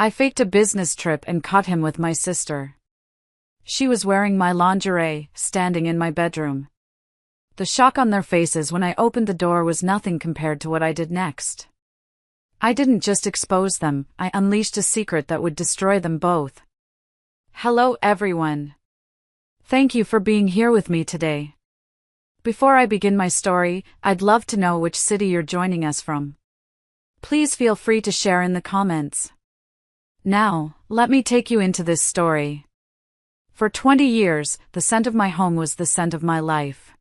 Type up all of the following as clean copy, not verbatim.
I faked a business trip and caught him with my sister. She was wearing my lingerie, standing in my bedroom. The shock on their faces when I opened the door was nothing compared to what I did next. I didn't just expose them, I unleashed a secret that would destroy them both. Hello everyone. Thank you for being here with me today. Before I begin my story, I'd love to know which city you're joining us from. Please feel free to share in the comments. Now, let me take you into this story. For 20 years, the scent of my home was the scent of my life.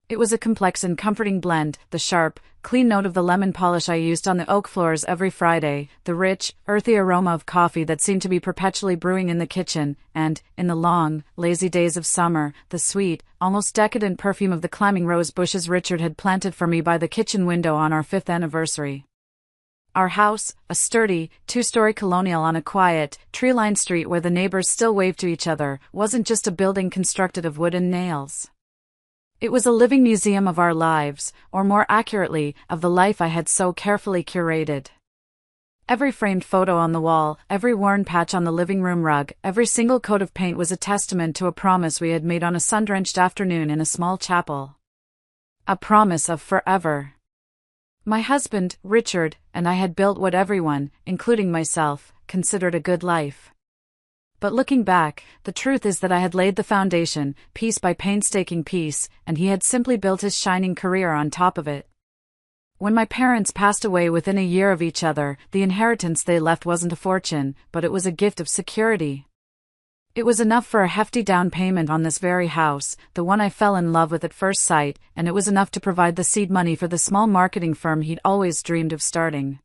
It was a complex and comforting blend, the sharp, clean note of the lemon polish I used on the oak floors every Friday, the rich, earthy aroma of coffee that seemed to be perpetually brewing in the kitchen, and, in the long, lazy days of summer, the sweet, almost decadent perfume of the climbing rose bushes Richard had planted for me by the kitchen window on our 5th anniversary. Our house, a sturdy, 2-story colonial on a quiet, tree-lined street where the neighbors still waved to each other, wasn't just a building constructed of wood and nails. It was a living museum of our lives, or more accurately, of the life I had so carefully curated. Every framed photo on the wall, every worn patch on the living room rug, every single coat of paint was a testament to a promise we had made on a sun-drenched afternoon in a small chapel. A promise of forever. My husband, Richard, and I had built what everyone, including myself, considered a good life. But looking back, the truth is that I had laid the foundation, piece by painstaking piece, and he had simply built his shining career on top of it. When my parents passed away within a year of each other, the inheritance they left wasn't a fortune, but it was a gift of security. It was enough for a hefty down payment on this very house, the one I fell in love with at first sight, and it was enough to provide the seed money for the small marketing firm he'd always dreamed of starting.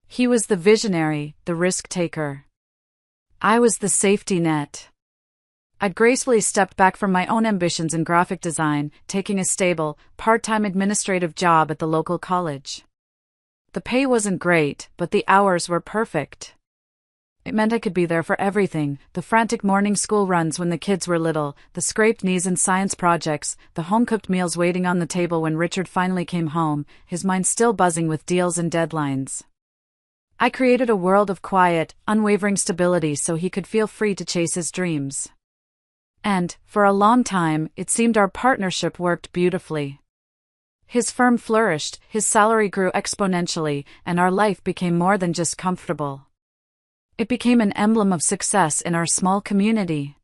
He was the visionary, the risk-taker. I was the safety net. I'd gracefully stepped back from my own ambitions in graphic design, taking a stable, part-time administrative job at the local college. The pay wasn't great, but the hours were perfect. It meant I could be there for everything, the frantic morning school runs when the kids were little, the scraped knees in science projects, the home-cooked meals waiting on the table when Richard finally came home, his mind still buzzing with deals and deadlines. I created a world of quiet, unwavering stability so he could feel free to chase his dreams. And, for a long time, it seemed our partnership worked beautifully. His firm flourished, his salary grew exponentially, and our life became more than just comfortable. It became an emblem of success in our small community.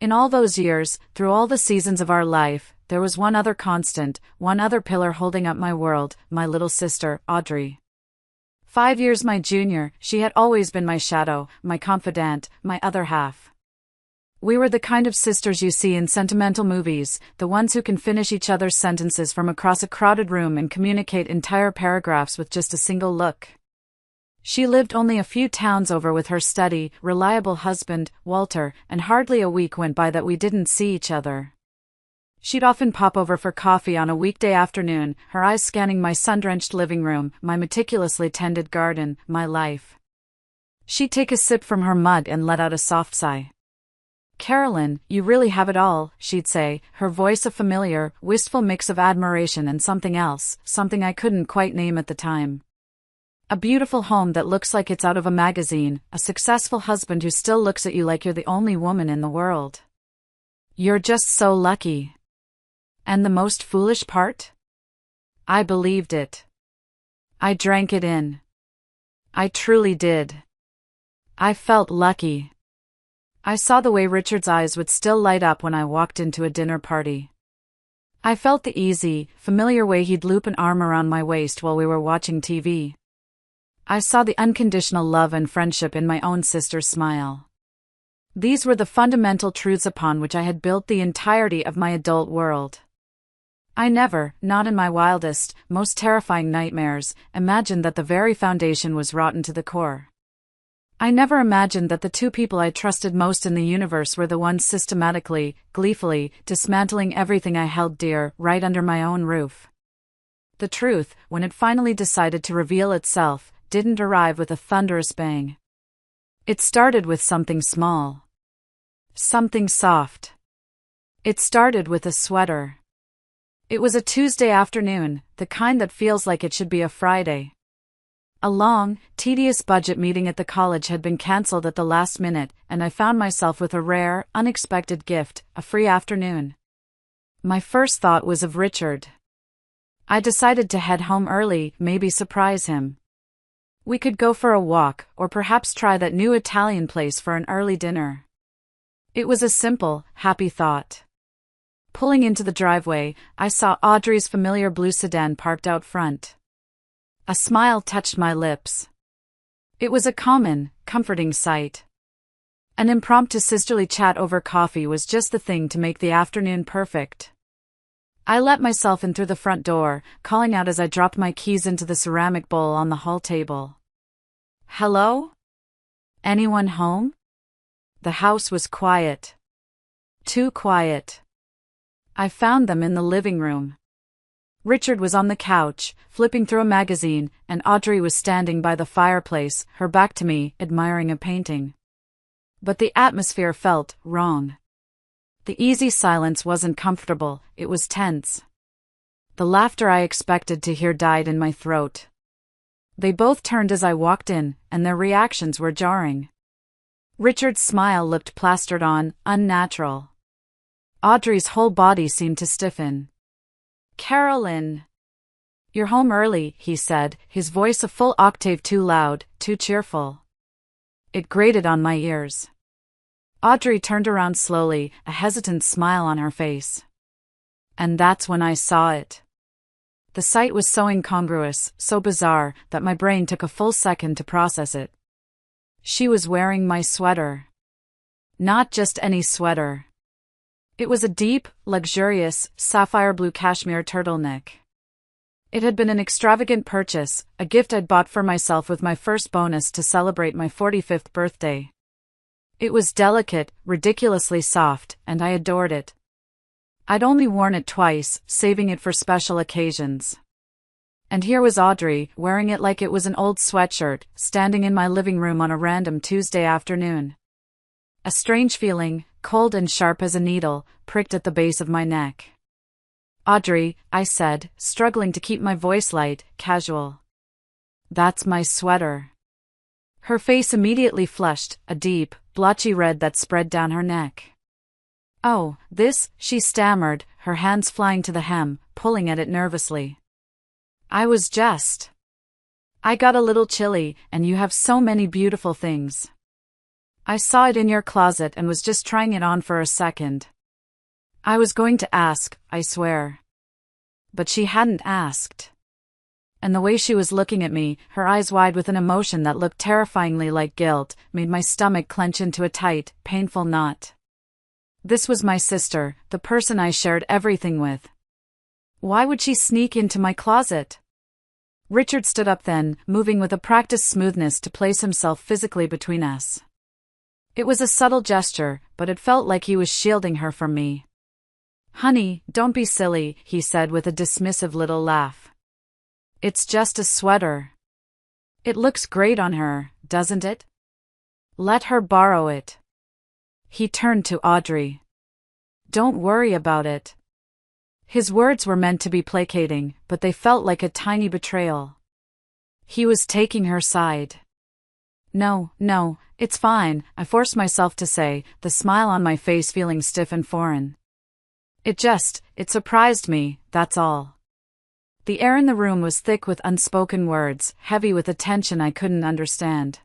In all those years, through all the seasons of our life, there was one other constant, one other pillar holding up my world, my little sister, Audrey. 5 years my junior, she had always been my shadow, my confidant, my other half. We were the kind of sisters you see in sentimental movies, the ones who can finish each other's sentences from across a crowded room and communicate entire paragraphs with just a single look. She lived only a few towns over with her steady, reliable husband, Walter, and hardly a week went by that we didn't see each other. She'd often pop over for coffee on a weekday afternoon, her eyes scanning my sun-drenched living room, my meticulously tended garden, my life. She'd take a sip from her mug and let out a soft sigh. "Carolyn, you really have it all," she'd say, her voice a familiar, wistful mix of admiration and something else, something I couldn't quite name at the time. A beautiful home that looks like it's out of a magazine, a successful husband who still looks at you like you're the only woman in the world. You're just so lucky. And the most foolish part? I believed it. I drank it in. I truly did. I felt lucky. I saw the way Richard's eyes would still light up when I walked into a dinner party. I felt the easy, familiar way he'd loop an arm around my waist while we were watching TV. I saw the unconditional love and friendship in my own sister's smile. These were the fundamental truths upon which I had built the entirety of my adult world. I never, not in my wildest, most terrifying nightmares, imagined that the very foundation was rotten to the core. I never imagined that the two people I trusted most in the universe were the ones systematically, gleefully, dismantling everything I held dear, right under my own roof. The truth, when it finally decided to reveal itself, didn't arrive with a thunderous bang. It started with something small. Something soft. It started with a sweater. It was a Tuesday afternoon, the kind that feels like it should be a Friday. A long, tedious budget meeting at the college had been cancelled at the last minute, and I found myself with a rare, unexpected gift, a free afternoon. My first thought was of Richard. I decided to head home early, maybe surprise him. We could go for a walk, or perhaps try that new Italian place for an early dinner. It was a simple, happy thought. Pulling into the driveway, I saw Audrey's familiar blue sedan parked out front. A smile touched my lips. It was a common, comforting sight. An impromptu sisterly chat over coffee was just the thing to make the afternoon perfect. I let myself in through the front door, calling out as I dropped my keys into the ceramic bowl on the hall table. "Hello? Anyone home?" The house was quiet. Too quiet. I found them in the living room. Richard was on the couch, flipping through a magazine, and Audrey was standing by the fireplace, her back to me, admiring a painting. But the atmosphere felt wrong. The easy silence wasn't comfortable, it was tense. The laughter I expected to hear died in my throat. They both turned as I walked in, and their reactions were jarring. Richard's smile looked plastered on, unnatural. Audrey's whole body seemed to stiffen. "Carolyn. You're home early," he said, his voice a full octave too loud, too cheerful. It grated on my ears. Audrey turned around slowly, a hesitant smile on her face. And that's when I saw it. The sight was so incongruous, so bizarre, that my brain took a full second to process it. She was wearing my sweater. Not just any sweater. It was a deep, luxurious, sapphire blue cashmere turtleneck. It had been an extravagant purchase, a gift I'd bought for myself with my first bonus to celebrate my 45th birthday. It was delicate, ridiculously soft, and I adored it. I'd only worn it twice, saving it for special occasions. And here was Audrey, wearing it like it was an old sweatshirt, standing in my living room on a random Tuesday afternoon. A strange feeling, cold and sharp as a needle, pricked at the base of my neck. "Audrey," I said, struggling to keep my voice light, casual. "That's my sweater." Her face immediately flushed, a deep, blotchy red that spread down her neck. "Oh, this," she stammered, her hands flying to the hem, pulling at it nervously. I got a little chilly, and you have so many beautiful things. I saw it in your closet and was just trying it on for a second. I was going to ask, I swear. But she hadn't asked. And the way she was looking at me, her eyes wide with an emotion that looked terrifyingly like guilt, made my stomach clench into a tight, painful knot. This was my sister, the person I shared everything with. Why would she sneak into my closet? Richard stood up then, moving with a practiced smoothness to place himself physically between us. It was a subtle gesture, but it felt like he was shielding her from me. "Honey, don't be silly," he said with a dismissive little laugh. "It's just a sweater. It looks great on her, doesn't it? Let her borrow it." He turned to Audrey. "Don't worry about it." His words were meant to be placating, but they felt like a tiny betrayal. He was taking her side. No, it's fine," I forced myself to say, the smile on my face feeling stiff and foreign. It surprised me, that's all." The air in the room was thick with unspoken words, heavy with a tension I couldn't understand.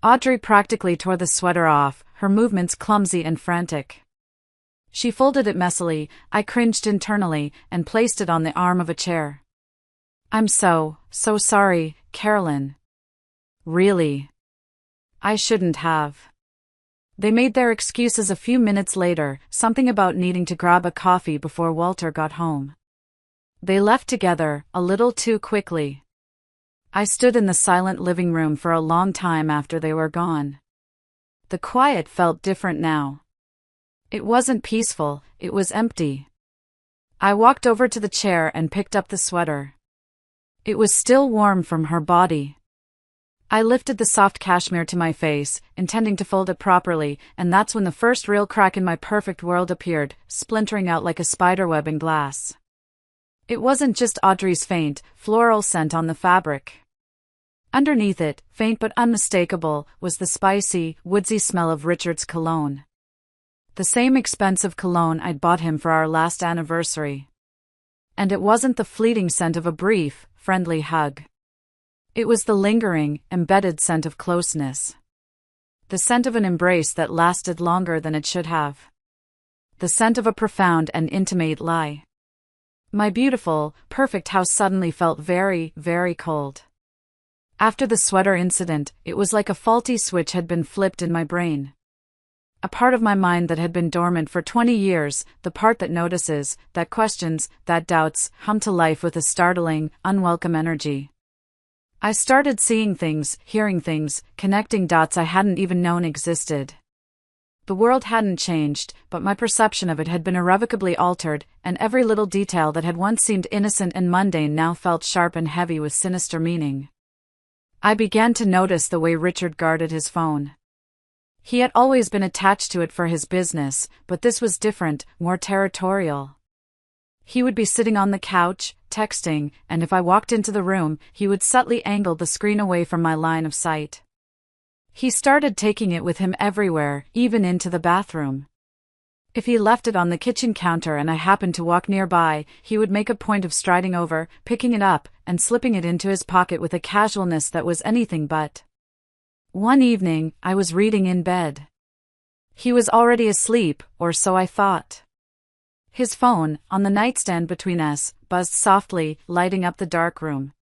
Audrey practically tore the sweater off, her movements clumsy and frantic. She folded it messily, I cringed internally, and placed it on the arm of a chair. "I'm so sorry, Carolyn. Really. I shouldn't have." They made their excuses a few minutes later, something about needing to grab a coffee before Walter got home. They left together, a little too quickly. I stood in the silent living room for a long time after they were gone. The quiet felt different now. It wasn't peaceful, it was empty. I walked over to the chair and picked up the sweater. It was still warm from her body. I lifted the soft cashmere to my face, intending to fold it properly, and that's when the first real crack in my perfect world appeared, splintering out like a spiderweb in glass. It wasn't just Audrey's faint, floral scent on the fabric. Underneath it, faint but unmistakable, was the spicy, woodsy smell of Richard's cologne. The same expensive cologne I'd bought him for our last anniversary. And it wasn't the fleeting scent of a brief, friendly hug. It was the lingering, embedded scent of closeness. The scent of an embrace that lasted longer than it should have. The scent of a profound and intimate lie. My beautiful, perfect house suddenly felt very, very cold. After the sweater incident, it was like a faulty switch had been flipped in my brain. A part of my mind that had been dormant for 20 years, the part that notices, that questions, that doubts, hummed to life with a startling, unwelcome energy. I started seeing things, hearing things, connecting dots I hadn't even known existed. The world hadn't changed, but my perception of it had been irrevocably altered, and every little detail that had once seemed innocent and mundane now felt sharp and heavy with sinister meaning. I began to notice the way Richard guarded his phone. He had always been attached to it for his business, but this was different, more territorial. He would be sitting on the couch, texting, and if I walked into the room, he would subtly angle the screen away from my line of sight. He started taking it with him everywhere, even into the bathroom. If he left it on the kitchen counter and I happened to walk nearby, he would make a point of striding over, picking it up, and slipping it into his pocket with a casualness that was anything but. One evening, I was reading in bed. He was already asleep, or so I thought. His phone, on the nightstand between us, buzzed softly, lighting up the dark room.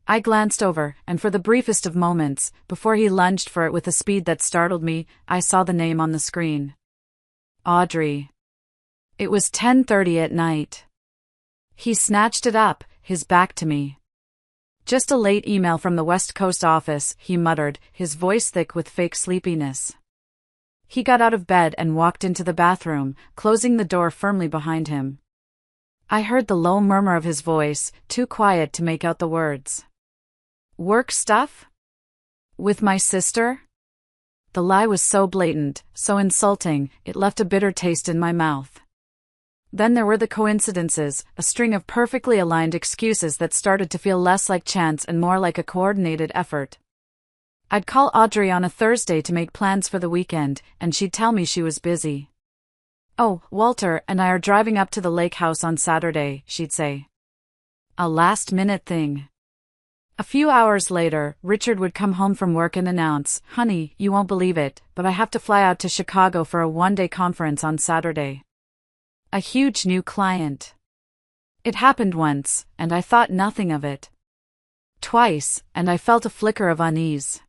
I glanced over, and for the briefest of moments, before he lunged for it with a speed that startled me, I saw the name on the screen. Audrey. It was 10:30 at night. He snatched it up, his back to me. Just a late email from the West Coast office, he muttered, his voice thick with fake sleepiness. He got out of bed and walked into the bathroom, closing the door firmly behind him. I heard the low murmur of his voice, too quiet to make out the words. Work stuff? With my sister? The lie was so blatant, so insulting, it left a bitter taste in my mouth. Then there were the coincidences, a string of perfectly aligned excuses that started to feel less like chance and more like a coordinated effort. I'd call Audrey on a Thursday to make plans for the weekend, and she'd tell me she was busy. Oh, Walter and I are driving up to the lake house on Saturday, she'd say. A last-minute thing. A few hours later, Richard would come home from work and announce, "Honey, you won't believe it, but I have to fly out to Chicago for a one-day conference on Saturday." A huge new client. It happened once, and I thought nothing of it. Twice, and I felt a flicker of unease.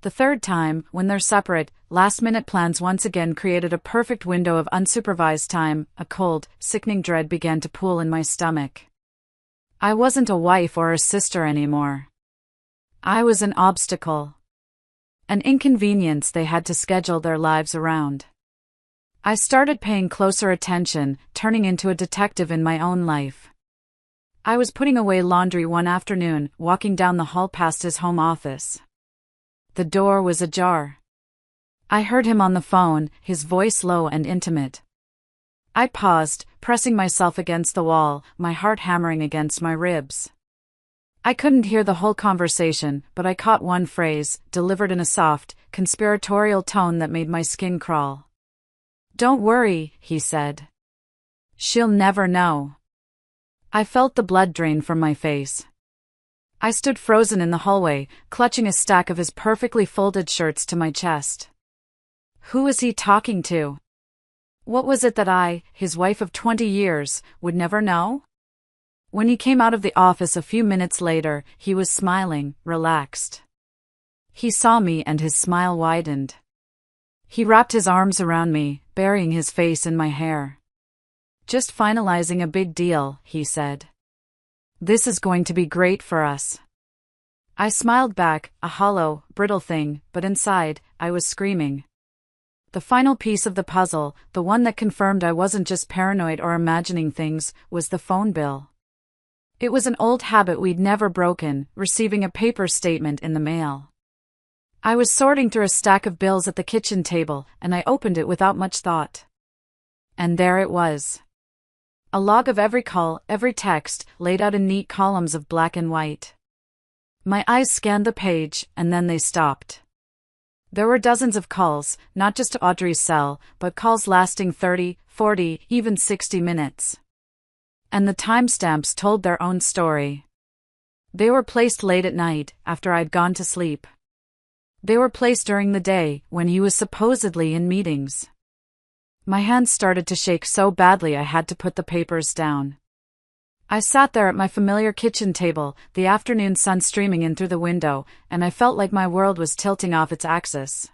The third time, when their separate, last-minute plans once again created a perfect window of unsupervised time, a cold, sickening dread began to pool in my stomach. I wasn't a wife or a sister anymore. I was an obstacle. An inconvenience they had to schedule their lives around. I started paying closer attention, turning into a detective in my own life. I was putting away laundry one afternoon, walking down the hall past his home office. The door was ajar. I heard him on the phone, his voice low and intimate. I paused, pressing myself against the wall, my heart hammering against my ribs. I couldn't hear the whole conversation, but I caught one phrase, delivered in a soft, conspiratorial tone that made my skin crawl. "Don't worry," he said. "She'll never know." I felt the blood drain from my face. I stood frozen in the hallway, clutching a stack of his perfectly folded shirts to my chest. Who was he talking to? What was it that I, his wife of 20 years, would never know? When he came out of the office a few minutes later, he was smiling, relaxed. He saw me and his smile widened. He wrapped his arms around me, burying his face in my hair. "Just finalizing a big deal," he said. "This is going to be great for us." I smiled back, a hollow, brittle thing, but inside, I was screaming. The final piece of the puzzle, the one that confirmed I wasn't just paranoid or imagining things, was the phone bill. It was an old habit we'd never broken, receiving a paper statement in the mail. I was sorting through a stack of bills at the kitchen table, and I opened it without much thought. And there it was. A log of every call, every text, laid out in neat columns of black and white. My eyes scanned the page, and then they stopped. There were dozens of calls, not just to Audrey's cell, but calls lasting 30, 40, even 60 minutes. And the timestamps told their own story. They were placed late at night, after I'd gone to sleep. They were placed during the day, when he was supposedly in meetings. My hands started to shake so badly I had to put the papers down. I sat there at my familiar kitchen table, the afternoon sun streaming in through the window, and I felt like my world was tilting off its axis.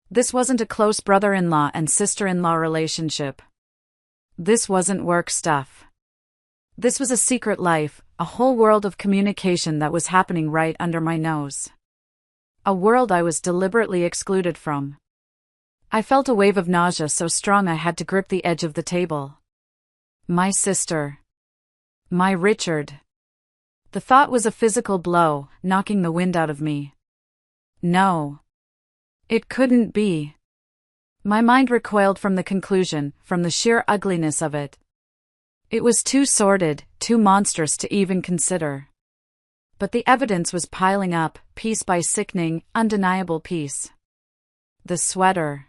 This wasn't a close brother-in-law and sister-in-law relationship. This wasn't work stuff. This was a secret life, a whole world of communication that was happening right under my nose. A world I was deliberately excluded from. I felt a wave of nausea so strong I had to grip the edge of the table. My sister. My Richard. The thought was a physical blow, knocking the wind out of me. No. It couldn't be. My mind recoiled from the conclusion, from the sheer ugliness of it. It was too sordid, too monstrous to even consider. But the evidence was piling up, piece by sickening, undeniable piece. The sweater.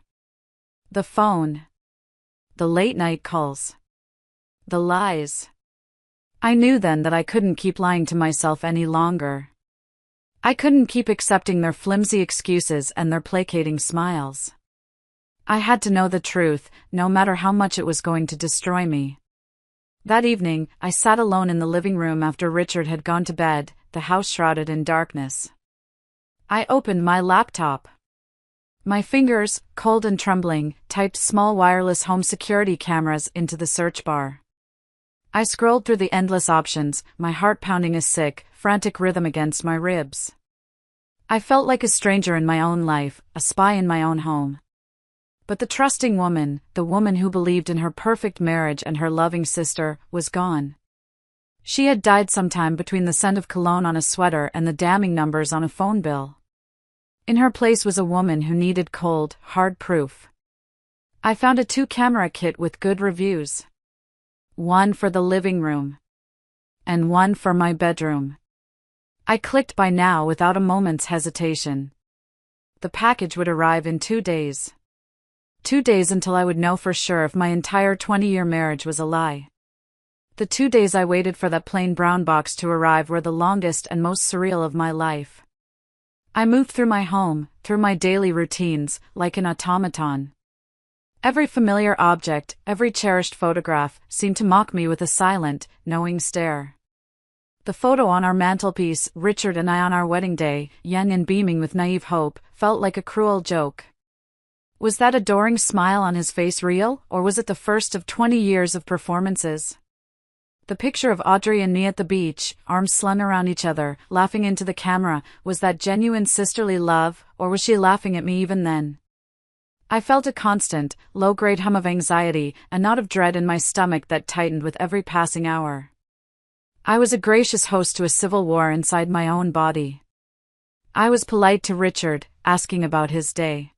The phone. The late-night calls. The lies. I knew then that I couldn't keep lying to myself any longer. I couldn't keep accepting their flimsy excuses and their placating smiles. I had to know the truth, no matter how much it was going to destroy me. That evening, I sat alone in the living room after Richard had gone to bed, the house shrouded in darkness. I opened my laptop. My fingers, cold and trembling, typed small wireless home security cameras into the search bar. I scrolled through the endless options, my heart pounding a sick, frantic rhythm against my ribs. I felt like a stranger in my own life, a spy in my own home. But the trusting woman, the woman who believed in her perfect marriage and her loving sister, was gone. She had died sometime between the scent of cologne on a sweater and the damning numbers on a phone bill. In her place was a woman who needed cold, hard proof. I found a 2-camera kit with good reviews. One for the living room. And one for my bedroom. I clicked buy now without a moment's hesitation. The package would arrive in 2 days. 2 days until I would know for sure if my entire 20-year marriage was a lie. The 2 days I waited for that plain brown box to arrive were the longest and most surreal of my life. I moved through my home, through my daily routines, like an automaton. Every familiar object, every cherished photograph, seemed to mock me with a silent, knowing stare. The photo on our mantelpiece, Richard and I on our wedding day, young and beaming with naive hope, felt like a cruel joke. Was that adoring smile on his face real, or was it the first of 20 years of performances? The picture of Audrey and me at the beach, arms slung around each other, laughing into the camera, was that genuine sisterly love, or was she laughing at me even then? I felt a constant, low-grade hum of anxiety, a knot of dread in my stomach that tightened with every passing hour. I was a gracious host to a civil war inside my own body. I was polite to Richard, asking about his day.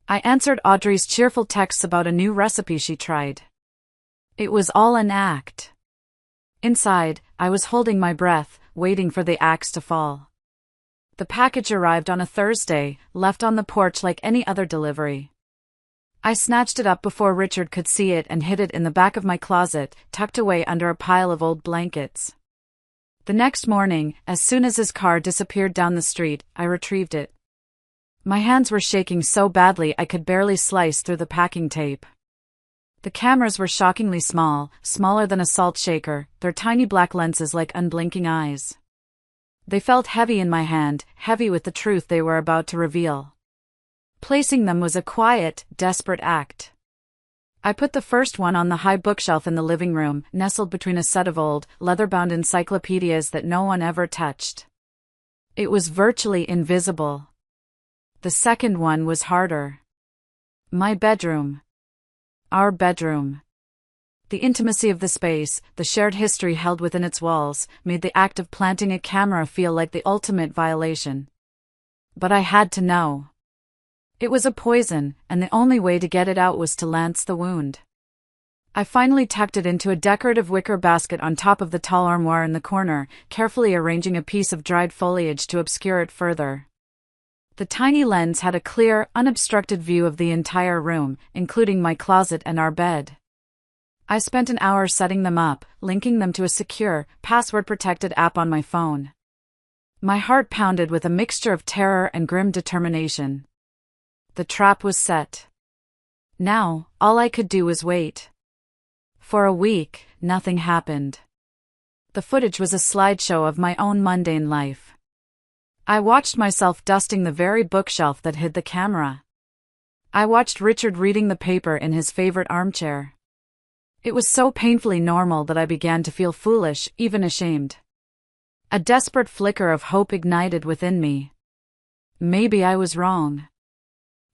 I answered Audrey's cheerful texts about a new recipe she tried. It was all an act. Inside, I was holding my breath, waiting for the axe to fall. The package arrived on a Thursday, left on the porch like any other delivery. I snatched it up before Richard could see it and hid it in the back of my closet, tucked away under a pile of old blankets. The next morning, as soon as his car disappeared down the street, I retrieved it. My hands were shaking so badly I could barely slice through the packing tape. The cameras were shockingly small, smaller than a salt shaker, their tiny black lenses like unblinking eyes. They felt heavy in my hand, heavy with the truth they were about to reveal. Placing them was a quiet, desperate act. I put the first one on the high bookshelf in the living room, nestled between a set of old, leather-bound encyclopedias that no one ever touched. It was virtually invisible. The second one was harder. My bedroom. Our bedroom. The intimacy of the space, the shared history held within its walls, made the act of planting a camera feel like the ultimate violation. But I had to know. It was a poison, and the only way to get it out was to lance the wound. I finally tucked it into a decorative wicker basket on top of the tall armoire in the corner, carefully arranging a piece of dried foliage to obscure it further. The tiny lens had a clear, unobstructed view of the entire room, including my closet and our bed. I spent an hour setting them up, linking them to a secure, password-protected app on my phone. My heart pounded with a mixture of terror and grim determination. The trap was set. Now, all I could do was wait. For a week, nothing happened. The footage was a slideshow of my own mundane life. I watched myself dusting the very bookshelf that hid the camera. I watched Richard reading the paper in his favorite armchair. It was so painfully normal that I began to feel foolish, even ashamed. A desperate flicker of hope ignited within me. Maybe I was wrong.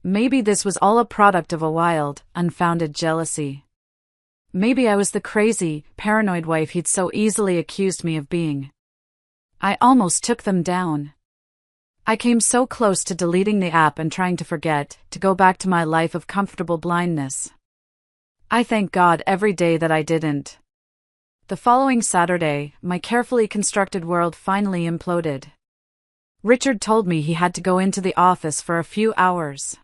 Maybe this was all a product of a wild, unfounded jealousy. Maybe I was the crazy, paranoid wife he'd so easily accused me of being. I almost took them down. I came so close to deleting the app and trying to forget, to go back to my life of comfortable blindness. I thank God every day that I didn't. The following Saturday, my carefully constructed world finally imploded. Richard told me he had to go into the office for a few hours.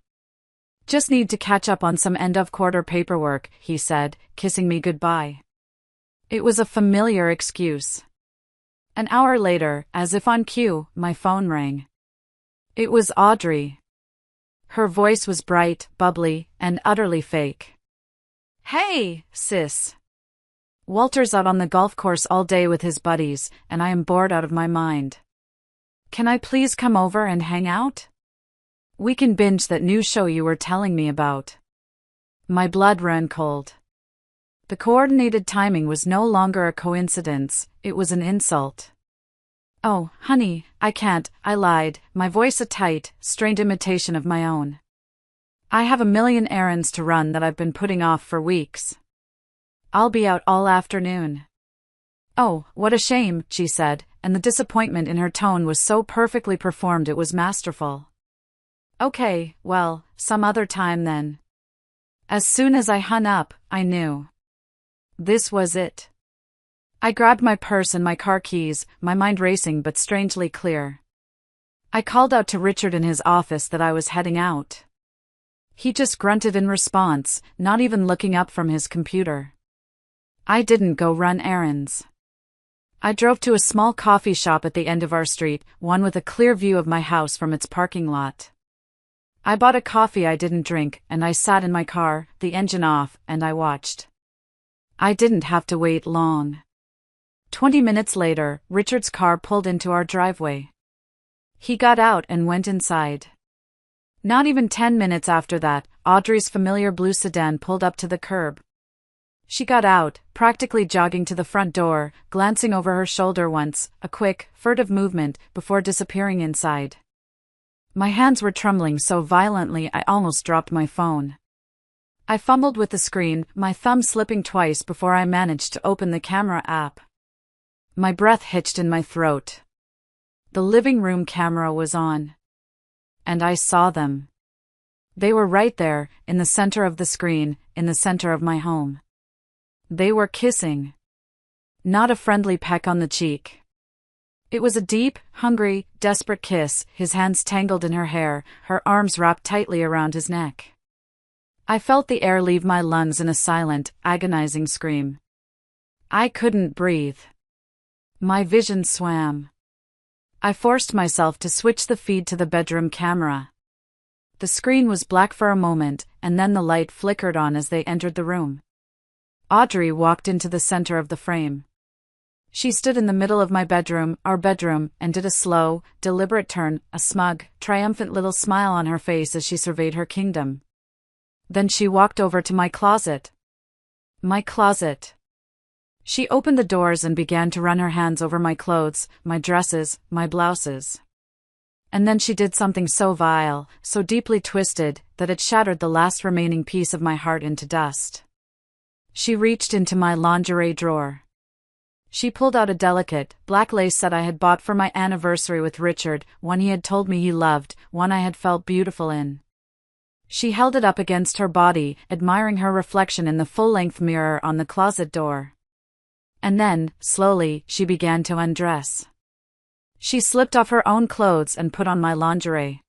Just need to catch up on some end-of-quarter paperwork, he said, kissing me goodbye. It was a familiar excuse. An hour later, as if on cue, my phone rang. It was Audrey. Her voice was bright, bubbly, and utterly fake. "Hey, sis. Walter's out on the golf course all day with his buddies, and I am bored out of my mind. Can I please come over and hang out? We can binge that new show you were telling me about." My blood ran cold. The coordinated timing was no longer a coincidence, it was an insult. "Oh, honey, I can't," I lied, my voice a tight, strained imitation of my own. "I have a million errands to run that I've been putting off for weeks. I'll be out all afternoon." "Oh, what a shame," she said, and the disappointment in her tone was so perfectly performed it was masterful. "Okay, well, some other time then." As soon as I hung up, I knew. This was it. I grabbed my purse and my car keys, my mind racing but strangely clear. I called out to Richard in his office that I was heading out. He just grunted in response, not even looking up from his computer. I didn't go run errands. I drove to a small coffee shop at the end of our street, one with a clear view of my house from its parking lot. I bought a coffee I didn't drink, and I sat in my car, the engine off, and I watched. I didn't have to wait long. 20 minutes later, Richard's car pulled into our driveway. He got out and went inside. Not even 10 minutes after that, Audrey's familiar blue sedan pulled up to the curb. She got out, practically jogging to the front door, glancing over her shoulder once, a quick, furtive movement, before disappearing inside. My hands were trembling so violently I almost dropped my phone. I fumbled with the screen, my thumb slipping twice before I managed to open the camera app. My breath hitched in my throat. The living room camera was on. And I saw them. They were right there, in the center of the screen, in the center of my home. They were kissing. Not a friendly peck on the cheek. It was a deep, hungry, desperate kiss, his hands tangled in her hair, her arms wrapped tightly around his neck. I felt the air leave my lungs in a silent, agonizing scream. I couldn't breathe. My vision swam. I forced myself to switch the feed to the bedroom camera. The screen was black for a moment, and then the light flickered on as they entered the room. Audrey walked into the center of the frame. She stood in the middle of my bedroom, our bedroom, and did a slow, deliberate turn, a smug, triumphant little smile on her face as she surveyed her kingdom. Then she walked over to my closet. My closet. She opened the doors and began to run her hands over my clothes, my dresses, my blouses. And then she did something so vile, so deeply twisted, that it shattered the last remaining piece of my heart into dust. She reached into my lingerie drawer. She pulled out a delicate, black lace set I had bought for my anniversary with Richard, one he had told me he loved, one I had felt beautiful in. She held it up against her body, admiring her reflection in the full-length mirror on the closet door. And then, slowly, she began to undress. She slipped off her own clothes and put on my lingerie.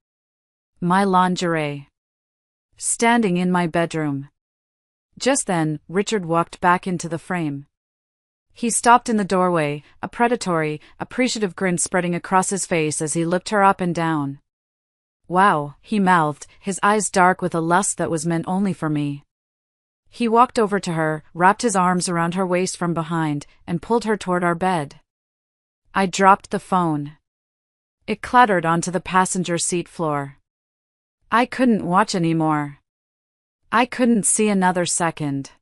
My lingerie. Standing in my bedroom. Just then, Richard walked back into the frame. He stopped in the doorway, a predatory, appreciative grin spreading across his face as he looked her up and down. "Wow," he mouthed, his eyes dark with a lust that was meant only for me. He walked over to her, wrapped his arms around her waist from behind, and pulled her toward our bed. I dropped the phone. It clattered onto the passenger seat floor. I couldn't watch anymore. I couldn't see another second.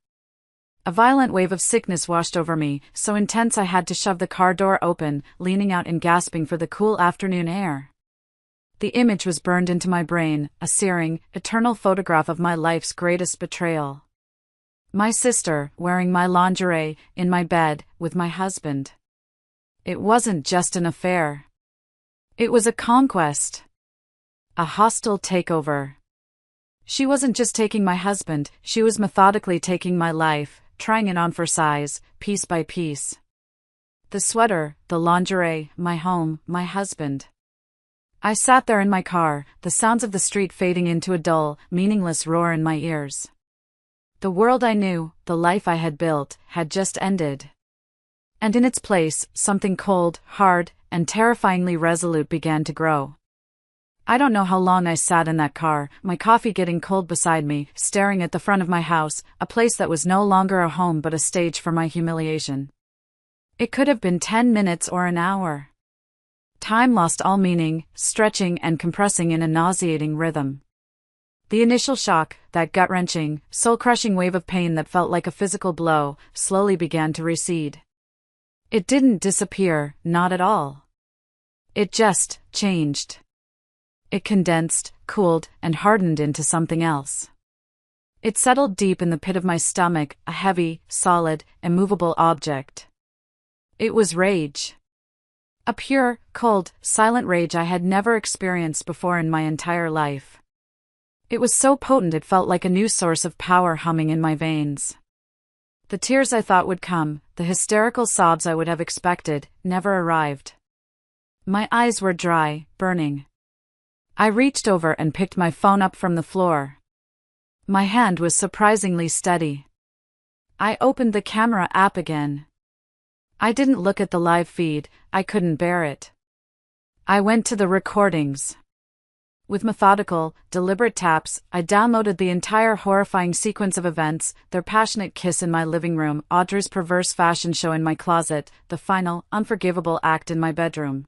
A violent wave of sickness washed over me, so intense I had to shove the car door open, leaning out and gasping for the cool afternoon air. The image was burned into my brain, a searing, eternal photograph of my life's greatest betrayal. My sister, wearing my lingerie, in my bed, with my husband. It wasn't just an affair. It was a conquest. A hostile takeover. She wasn't just taking my husband, she was methodically taking my life, trying it on for size, piece by piece. The sweater, the lingerie, my home, my husband. I sat there in my car, the sounds of the street fading into a dull, meaningless roar in my ears. The world I knew, the life I had built, had just ended. And in its place, something cold, hard, and terrifyingly resolute began to grow. I don't know how long I sat in that car, my coffee getting cold beside me, staring at the front of my house, a place that was no longer a home but a stage for my humiliation. It could have been 10 minutes or an hour. Time lost all meaning, stretching and compressing in a nauseating rhythm. The initial shock, that gut-wrenching, soul-crushing wave of pain that felt like a physical blow, slowly began to recede. It didn't disappear, not at all. It just changed. It condensed, cooled, and hardened into something else. It settled deep in the pit of my stomach, a heavy, solid, immovable object. It was rage. A pure, cold, silent rage I had never experienced before in my entire life. It was so potent it felt like a new source of power humming in my veins. The tears I thought would come, the hysterical sobs I would have expected, never arrived. My eyes were dry, burning. I reached over and picked my phone up from the floor. My hand was surprisingly steady. I opened the camera app again. I didn't look at the live feed, I couldn't bear it. I went to the recordings. With methodical, deliberate taps, I downloaded the entire horrifying sequence of events, their passionate kiss in my living room, Audrey's perverse fashion show in my closet, the final, unforgivable act in my bedroom.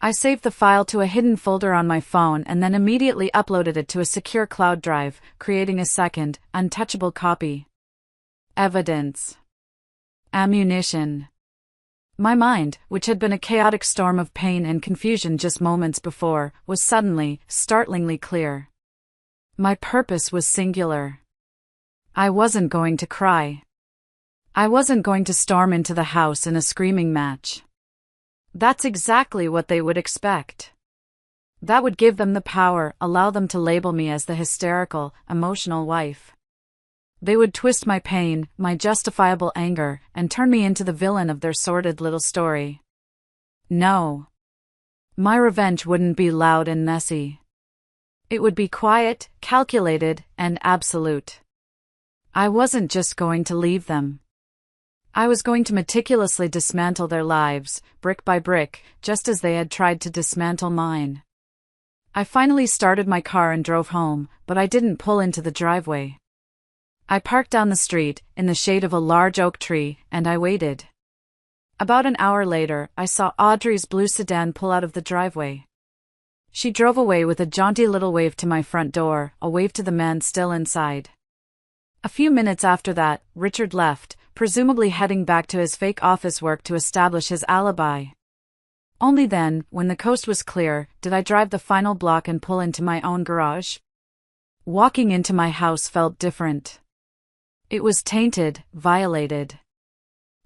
I saved the file to a hidden folder on my phone and then immediately uploaded it to a secure cloud drive, creating a second, untouchable copy. Evidence. Ammunition. My mind, which had been a chaotic storm of pain and confusion just moments before, was suddenly, startlingly clear. My purpose was singular. I wasn't going to cry. I wasn't going to storm into the house in a screaming match. That's exactly what they would expect. That would give them the power, allow them to label me as the hysterical, emotional wife. They would twist my pain, my justifiable anger, and turn me into the villain of their sordid little story. No. My revenge wouldn't be loud and messy. It would be quiet, calculated, and absolute. I wasn't just going to leave them. I was going to meticulously dismantle their lives, brick by brick, just as they had tried to dismantle mine. I finally started my car and drove home, but I didn't pull into the driveway. I parked down the street, in the shade of a large oak tree, and I waited. About an hour later, I saw Audrey's blue sedan pull out of the driveway. She drove away with a jaunty little wave to my front door, a wave to the man still inside. A few minutes after that, Richard left, presumably heading back to his fake office work to establish his alibi. Only then, when the coast was clear, did I drive the final block and pull into my own garage. Walking into my house felt different. It was tainted, violated.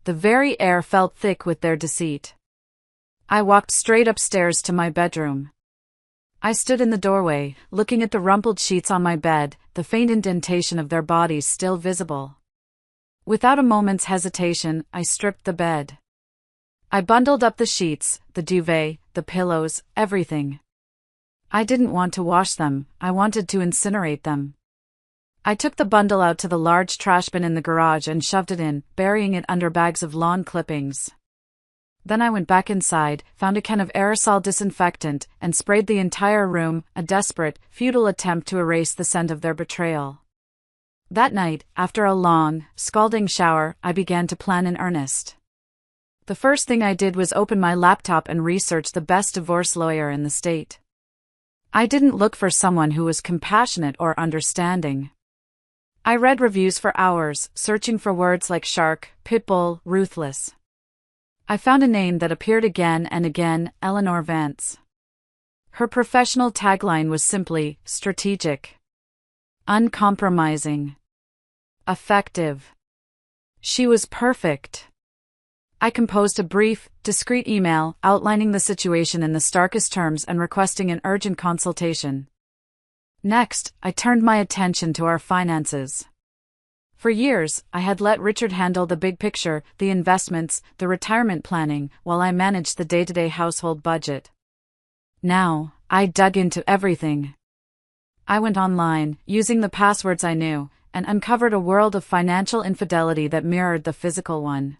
The very air felt thick with their deceit. I walked straight upstairs to my bedroom. I stood in the doorway, looking at the rumpled sheets on my bed, the faint indentation of their bodies still visible. Without a moment's hesitation, I stripped the bed. I bundled up the sheets, the duvet, the pillows, everything. I didn't want to wash them, I wanted to incinerate them. I took the bundle out to the large trash bin in the garage and shoved it in, burying it under bags of lawn clippings. Then I went back inside, found a can of aerosol disinfectant, and sprayed the entire room, a desperate, futile attempt to erase the scent of their betrayal. That night, after a long, scalding shower, I began to plan in earnest. The first thing I did was open my laptop and research the best divorce lawyer in the state. I didn't look for someone who was compassionate or understanding. I read reviews for hours, searching for words like shark, pitbull, ruthless. I found a name that appeared again and again, Eleanor Vance. Her professional tagline was simply, strategic, uncompromising, effective. She was perfect. I composed a brief, discreet email outlining the situation in the starkest terms and requesting an urgent consultation. Next, I turned my attention to our finances. For years, I had let Richard handle the big picture, the investments, the retirement planning, while I managed the day-to-day household budget. Now, I dug into everything. I went online, using the passwords I knew, and uncovered a world of financial infidelity that mirrored the physical one.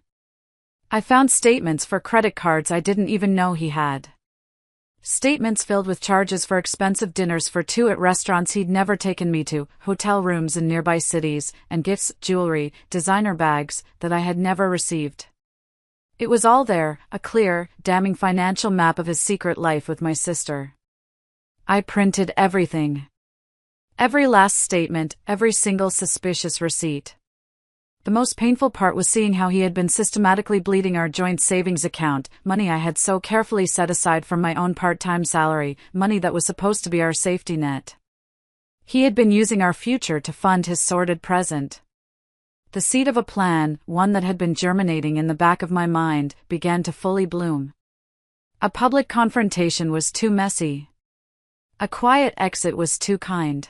I found statements for credit cards I didn't even know he had. Statements filled with charges for expensive dinners for two at restaurants he'd never taken me to, hotel rooms in nearby cities, and gifts, jewelry, designer bags, that I had never received. It was all there, a clear, damning financial map of his secret life with my sister. I printed everything. Every last statement, every single suspicious receipt. The most painful part was seeing how he had been systematically bleeding our joint savings account, money I had so carefully set aside from my own part-time salary, money that was supposed to be our safety net. He had been using our future to fund his sordid present. The seed of a plan, one that had been germinating in the back of my mind, began to fully bloom. A public confrontation was too messy. A quiet exit was too kind.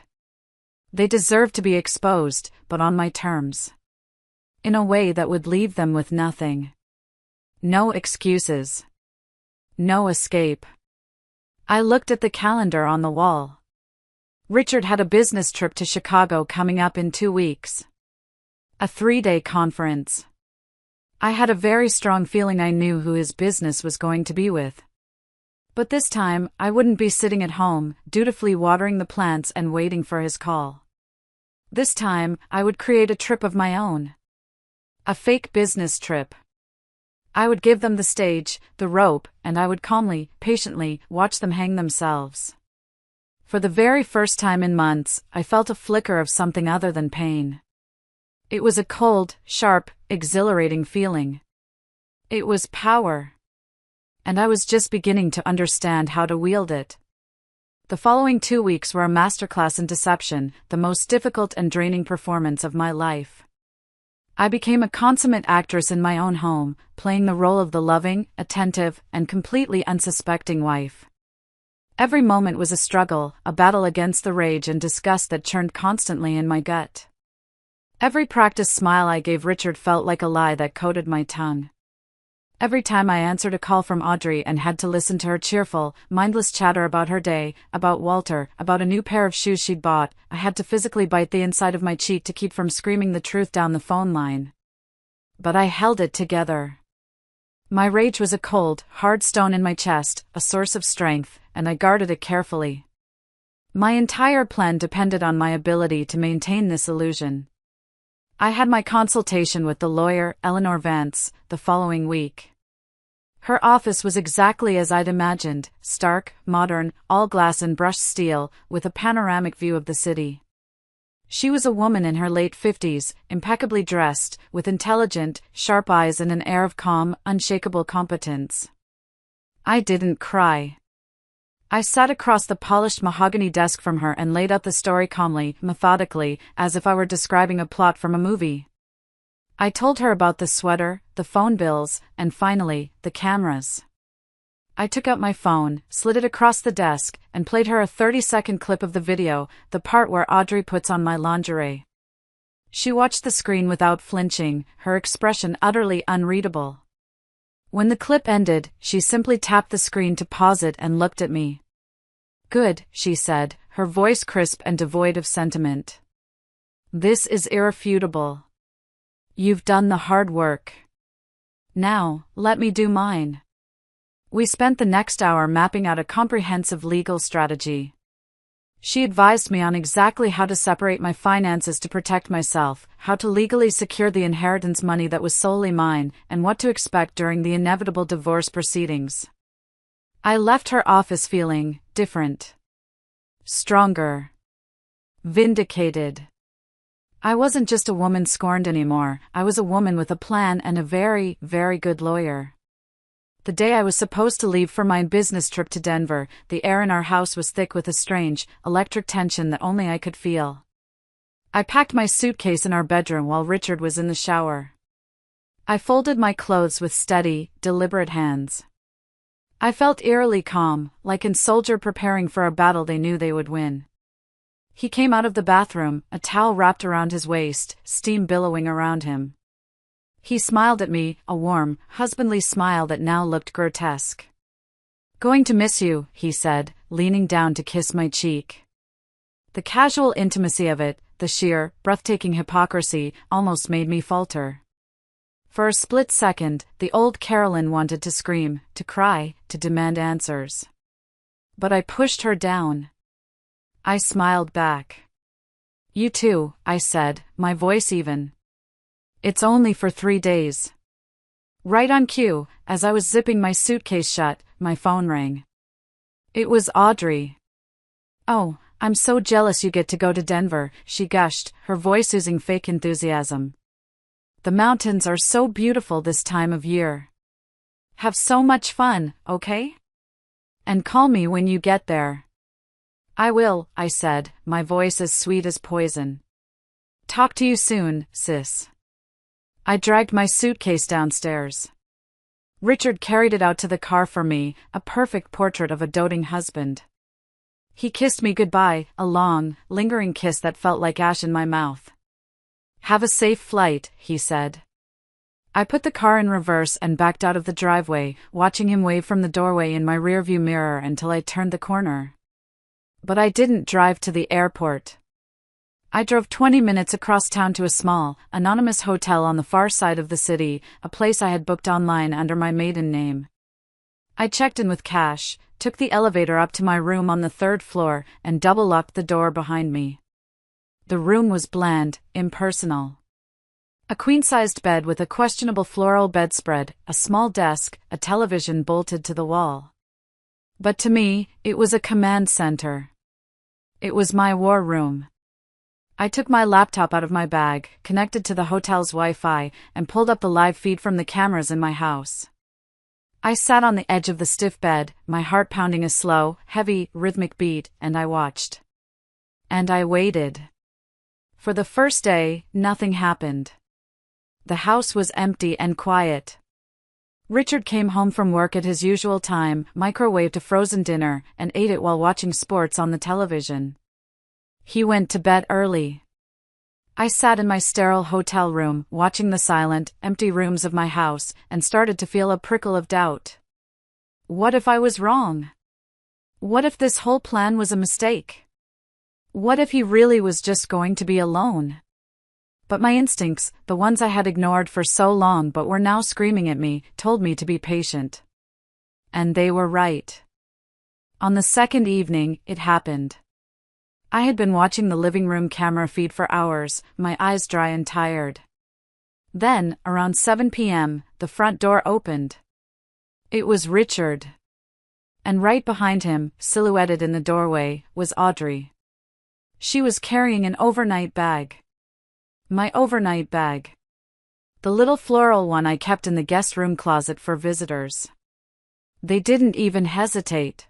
They deserved to be exposed, but on my terms. In a way that would leave them with nothing. No excuses. No escape. I looked at the calendar on the wall. Richard had a business trip to Chicago coming up in 2 weeks. A 3-day conference. I had a very strong feeling I knew who his business was going to be with. But this time, I wouldn't be sitting at home, dutifully watering the plants and waiting for his call. This time, I would create a trip of my own. A fake business trip. I would give them the stage, the rope, and I would calmly, patiently, watch them hang themselves. For the very first time in months, I felt a flicker of something other than pain. It was a cold, sharp, exhilarating feeling. It was power. And I was just beginning to understand how to wield it. The following 2 weeks were a masterclass in deception, the most difficult and draining performance of my life. I became a consummate actress in my own home, playing the role of the loving, attentive, and completely unsuspecting wife. Every moment was a struggle, a battle against the rage and disgust that churned constantly in my gut. Every practiced smile I gave Richard felt like a lie that coated my tongue. Every time I answered a call from Audrey and had to listen to her cheerful, mindless chatter about her day, about Walter, about a new pair of shoes she'd bought, I had to physically bite the inside of my cheek to keep from screaming the truth down the phone line. But I held it together. My rage was a cold, hard stone in my chest, a source of strength, and I guarded it carefully. My entire plan depended on my ability to maintain this illusion. I had my consultation with the lawyer, Eleanor Vance, the following week. Her office was exactly as I'd imagined, stark, modern, all glass and brushed steel, with a panoramic view of the city. She was a woman in her late 50s, impeccably dressed, with intelligent, sharp eyes and an air of calm, unshakable competence. I didn't cry. I sat across the polished mahogany desk from her and laid out the story calmly, methodically, as if I were describing a plot from a movie. I told her about the sweater, the phone bills, and finally, the cameras. I took out my phone, slid it across the desk, and played her a 30-second clip of the video, the part where Audrey puts on my lingerie. She watched the screen without flinching, her expression utterly unreadable. When the clip ended, she simply tapped the screen to pause it and looked at me. "Good," she said, her voice crisp and devoid of sentiment. "This is irrefutable. You've done the hard work. Now, let me do mine." We spent the next hour mapping out a comprehensive legal strategy. She advised me on exactly how to separate my finances to protect myself, how to legally secure the inheritance money that was solely mine, and what to expect during the inevitable divorce proceedings. I left her office feeling different. Stronger. Vindicated. I wasn't just a woman scorned anymore, I was a woman with a plan and a very, very good lawyer. The day I was supposed to leave for my business trip to Denver, the air in our house was thick with a strange, electric tension that only I could feel. I packed my suitcase in our bedroom while Richard was in the shower. I folded my clothes with steady, deliberate hands. I felt eerily calm, like a soldier preparing for a battle they knew they would win. He came out of the bathroom, a towel wrapped around his waist, steam billowing around him. He smiled at me, a warm, husbandly smile that now looked grotesque. "Going to miss you," he said, leaning down to kiss my cheek. The casual intimacy of it, the sheer, breathtaking hypocrisy, almost made me falter. For a split second, the old Carolyn wanted to scream, to cry, to demand answers. But I pushed her down. I smiled back. "You too," I said, my voice even. "It's only for 3 days." Right on cue, as I was zipping my suitcase shut, my phone rang. It was Audrey. "Oh, I'm so jealous you get to go to Denver," she gushed, her voice oozing fake enthusiasm. "The mountains are so beautiful this time of year. Have so much fun, okay? And call me when you get there." "I will," I said, my voice as sweet as poison. "Talk to you soon, sis." I dragged my suitcase downstairs. Richard carried it out to the car for me, a perfect portrait of a doting husband. He kissed me goodbye, a long, lingering kiss that felt like ash in my mouth. "Have a safe flight," he said. I put the car in reverse and backed out of the driveway, watching him wave from the doorway in my rearview mirror until I turned the corner. But I didn't drive to the airport. I drove 20 minutes across town to a small, anonymous hotel on the far side of the city, a place I had booked online under my maiden name. I checked in with cash, took the elevator up to my room on the 3rd floor, and double-locked the door behind me. The room was bland, impersonal. A queen-sized bed with a questionable floral bedspread, a small desk, a television bolted to the wall. But to me, it was a command center. It was my war room. I took my laptop out of my bag, connected to the hotel's Wi-Fi, and pulled up the live feed from the cameras in my house. I sat on the edge of the stiff bed, my heart pounding a slow, heavy, rhythmic beat, and I watched. And I waited. For the first day, nothing happened. The house was empty and quiet. Richard came home from work at his usual time, microwaved a frozen dinner, and ate it while watching sports on the television. He went to bed early. I sat in my sterile hotel room, watching the silent, empty rooms of my house, and started to feel a prickle of doubt. What if I was wrong? What if this whole plan was a mistake? What if he really was just going to be alone? But my instincts, the ones I had ignored for so long but were now screaming at me, told me to be patient. And they were right. On the second evening, it happened. I had been watching the living room camera feed for hours, my eyes dry and tired. Then, around 7 p.m., the front door opened. It was Richard. And right behind him, silhouetted in the doorway, was Audrey. She was carrying an overnight bag. My overnight bag. The little floral one I kept in the guest room closet for visitors. They didn't even hesitate.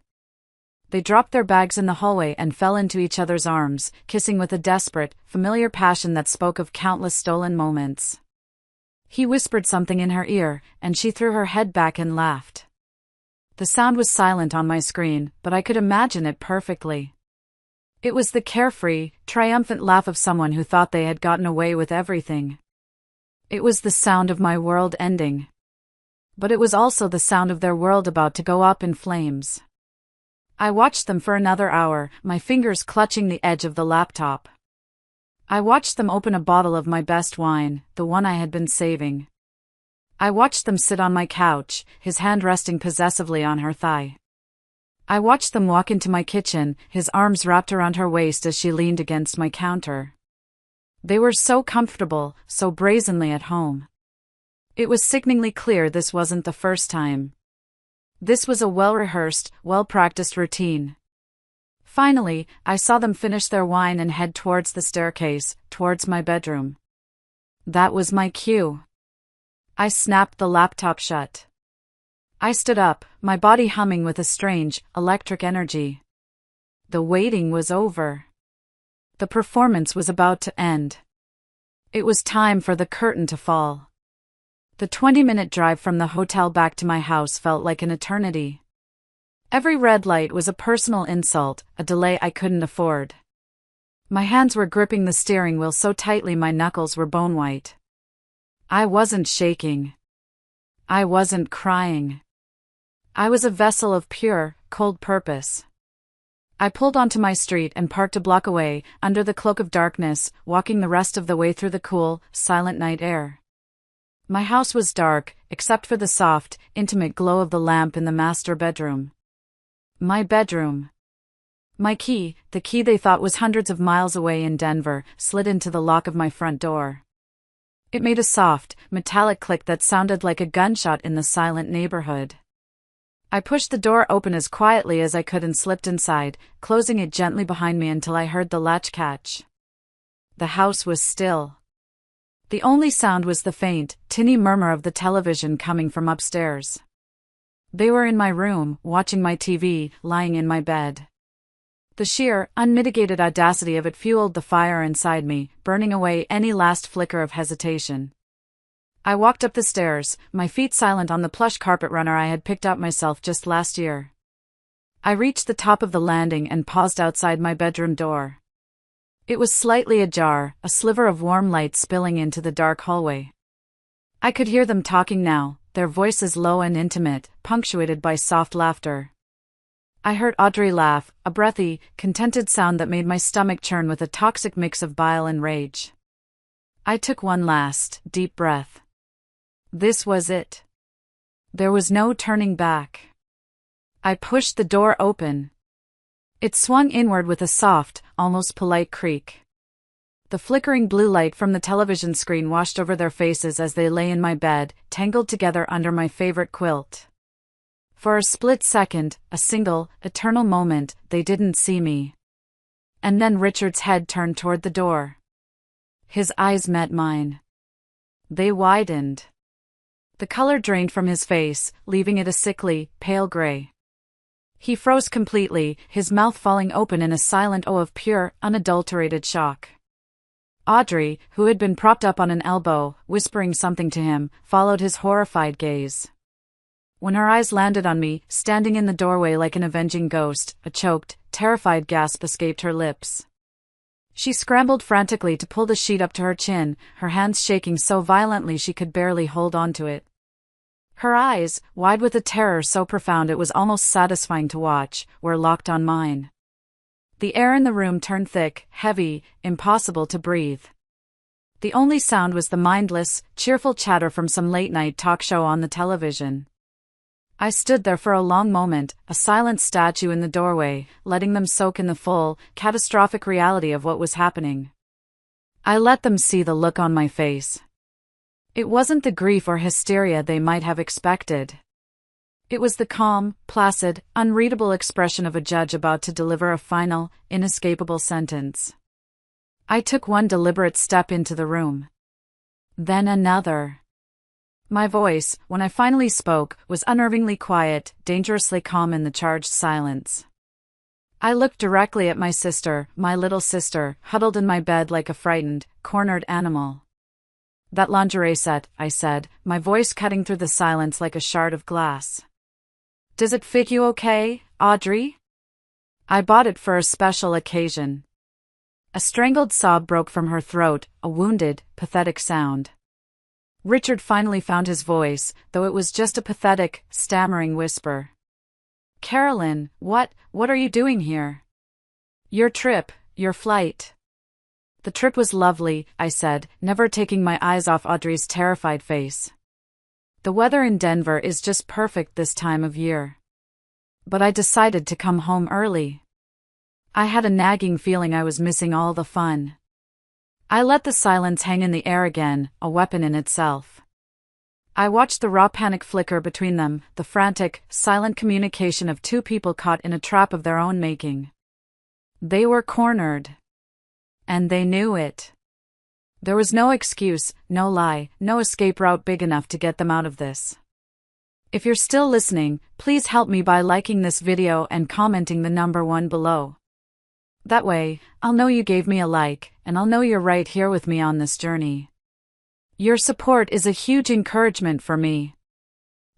They dropped their bags in the hallway and fell into each other's arms, kissing with a desperate, familiar passion that spoke of countless stolen moments. He whispered something in her ear, and she threw her head back and laughed. The sound was silent on my screen, but I could imagine it perfectly. It was the carefree, triumphant laugh of someone who thought they had gotten away with everything. It was the sound of my world ending. But it was also the sound of their world about to go up in flames. I watched them for another hour, my fingers clutching the edge of the laptop. I watched them open a bottle of my best wine, the one I had been saving. I watched them sit on my couch, his hand resting possessively on her thigh. I watched them walk into my kitchen, his arms wrapped around her waist as she leaned against my counter. They were so comfortable, so brazenly at home. It was sickeningly clear this wasn't the first time. This was a well-rehearsed, well-practiced routine. Finally, I saw them finish their wine and head towards the staircase, towards my bedroom. That was my cue. I snapped the laptop shut. I stood up, my body humming with a strange, electric energy. The waiting was over. The performance was about to end. It was time for the curtain to fall. The 20-minute drive from the hotel back to my house felt like an eternity. Every red light was a personal insult, a delay I couldn't afford. My hands were gripping the steering wheel so tightly my knuckles were bone white. I wasn't shaking. I wasn't crying. I was a vessel of pure, cold purpose. I pulled onto my street and parked a block away, under the cloak of darkness, walking the rest of the way through the cool, silent night air. My house was dark, except for the soft, intimate glow of the lamp in the master bedroom. My bedroom. My key, the key they thought was hundreds of miles away in Denver, slid into the lock of my front door. It made a soft, metallic click that sounded like a gunshot in the silent neighborhood. I pushed the door open as quietly as I could and slipped inside, closing it gently behind me until I heard the latch catch. The house was still. The only sound was the faint, tinny murmur of the television coming from upstairs. They were in my room, watching my TV, lying in my bed. The sheer, unmitigated audacity of it fueled the fire inside me, burning away any last flicker of hesitation. I walked up the stairs, my feet silent on the plush carpet runner I had picked up myself just last year. I reached the top of the landing and paused outside my bedroom door. It was slightly ajar, a sliver of warm light spilling into the dark hallway. I could hear them talking now, their voices low and intimate, punctuated by soft laughter. I heard Audrey laugh, a breathy, contented sound that made my stomach churn with a toxic mix of bile and rage. I took one last, deep breath. This was it. There was no turning back. I pushed the door open. It swung inward with a soft, almost polite creak. The flickering blue light from the television screen washed over their faces as they lay in my bed, tangled together under my favorite quilt. For a split second, a single, eternal moment, they didn't see me. And then Richard's head turned toward the door. His eyes met mine. They widened. The color drained from his face, leaving it a sickly, pale gray. He froze completely, his mouth falling open in a silent O of pure, unadulterated shock. Audrey, who had been propped up on an elbow, whispering something to him, followed his horrified gaze. When her eyes landed on me, standing in the doorway like an avenging ghost, a choked, terrified gasp escaped her lips. She scrambled frantically to pull the sheet up to her chin, her hands shaking so violently she could barely hold onto it. Her eyes, wide with a terror so profound it was almost satisfying to watch, were locked on mine. The air in the room turned thick, heavy, impossible to breathe. The only sound was the mindless, cheerful chatter from some late-night talk show on the television. I stood there for a long moment, a silent statue in the doorway, letting them soak in the full, catastrophic reality of what was happening. I let them see the look on my face. It wasn't the grief or hysteria they might have expected. It was the calm, placid, unreadable expression of a judge about to deliver a final, inescapable sentence. I took one deliberate step into the room. Then another. My voice, when I finally spoke, was unnervingly quiet, dangerously calm in the charged silence. I looked directly at my sister, my little sister, huddled in my bed like a frightened, cornered animal. "That lingerie set," I said, my voice cutting through the silence like a shard of glass. Does it fit you okay, Audrey? I bought it for a special occasion. A strangled sob broke from her throat, a wounded, pathetic sound. Richard finally found his voice, though it was just a pathetic, stammering whisper. Carolyn, what are you doing here? Your trip, your flight. The trip was lovely, I said, never taking my eyes off Audrey's terrified face. The weather in Denver is just perfect this time of year. But I decided to come home early. I had a nagging feeling I was missing all the fun. I let the silence hang in the air again, a weapon in itself. I watched the raw panic flicker between them, the frantic, silent communication of two people caught in a trap of their own making. They were cornered. And they knew it. There was no excuse, no lie, no escape route big enough to get them out of this. If you're still listening, please help me by liking this video and commenting the number 1 below. That way, I'll know you gave me a like, and I'll know you're right here with me on this journey. Your support is a huge encouragement for me.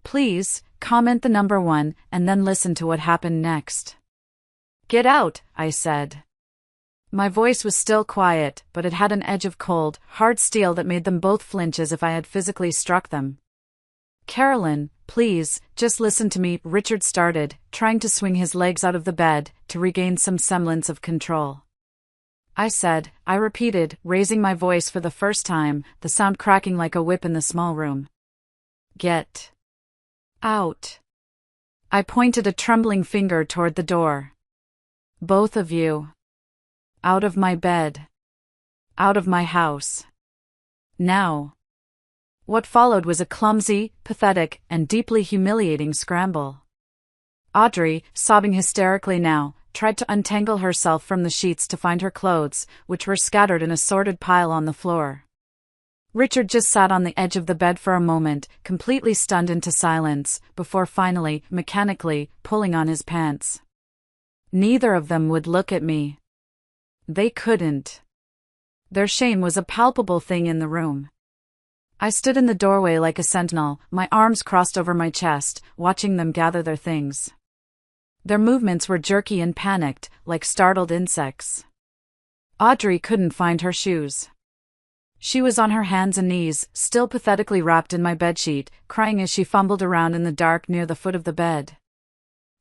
Please, comment the number 1, and then listen to what happened next. Get out, I said. My voice was still quiet, but it had an edge of cold, hard steel that made them both flinch as if I had physically struck them. Carolyn, please, just listen to me, Richard started, trying to swing his legs out of the bed, to regain some semblance of control. I repeated, raising my voice for the first time, the sound cracking like a whip in the small room. Get out. I pointed a trembling finger toward the door. Both of you. Out of my bed. Out of my house. Now. What followed was a clumsy, pathetic, and deeply humiliating scramble. Audrey, sobbing hysterically now, tried to untangle herself from the sheets to find her clothes, which were scattered in a sordid pile on the floor. Richard just sat on the edge of the bed for a moment, completely stunned into silence, before finally, mechanically, pulling on his pants. Neither of them would look at me. They couldn't. Their shame was a palpable thing in the room. I stood in the doorway like a sentinel, my arms crossed over my chest, watching them gather their things. Their movements were jerky and panicked, like startled insects. Audrey couldn't find her shoes. She was on her hands and knees, still pathetically wrapped in my bedsheet, crying as she fumbled around in the dark near the foot of the bed.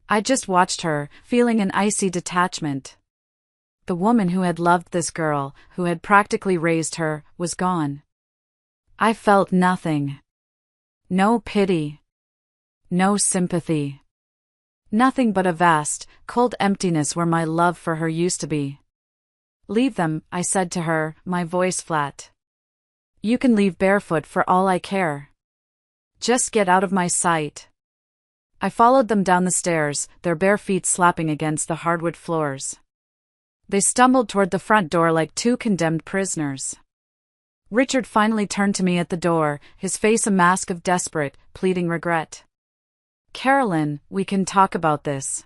I just watched her, feeling an icy detachment. The woman who had loved this girl, who had practically raised her, was gone. I felt nothing. No pity. No sympathy. Nothing but a vast, cold emptiness where my love for her used to be. Leave them, I said to her, my voice flat. You can leave barefoot for all I care. Just get out of my sight. I followed them down the stairs, their bare feet slapping against the hardwood floors. They stumbled toward the front door like two condemned prisoners. Richard finally turned to me at the door, his face a mask of desperate, pleading regret. Carolyn, we can talk about this.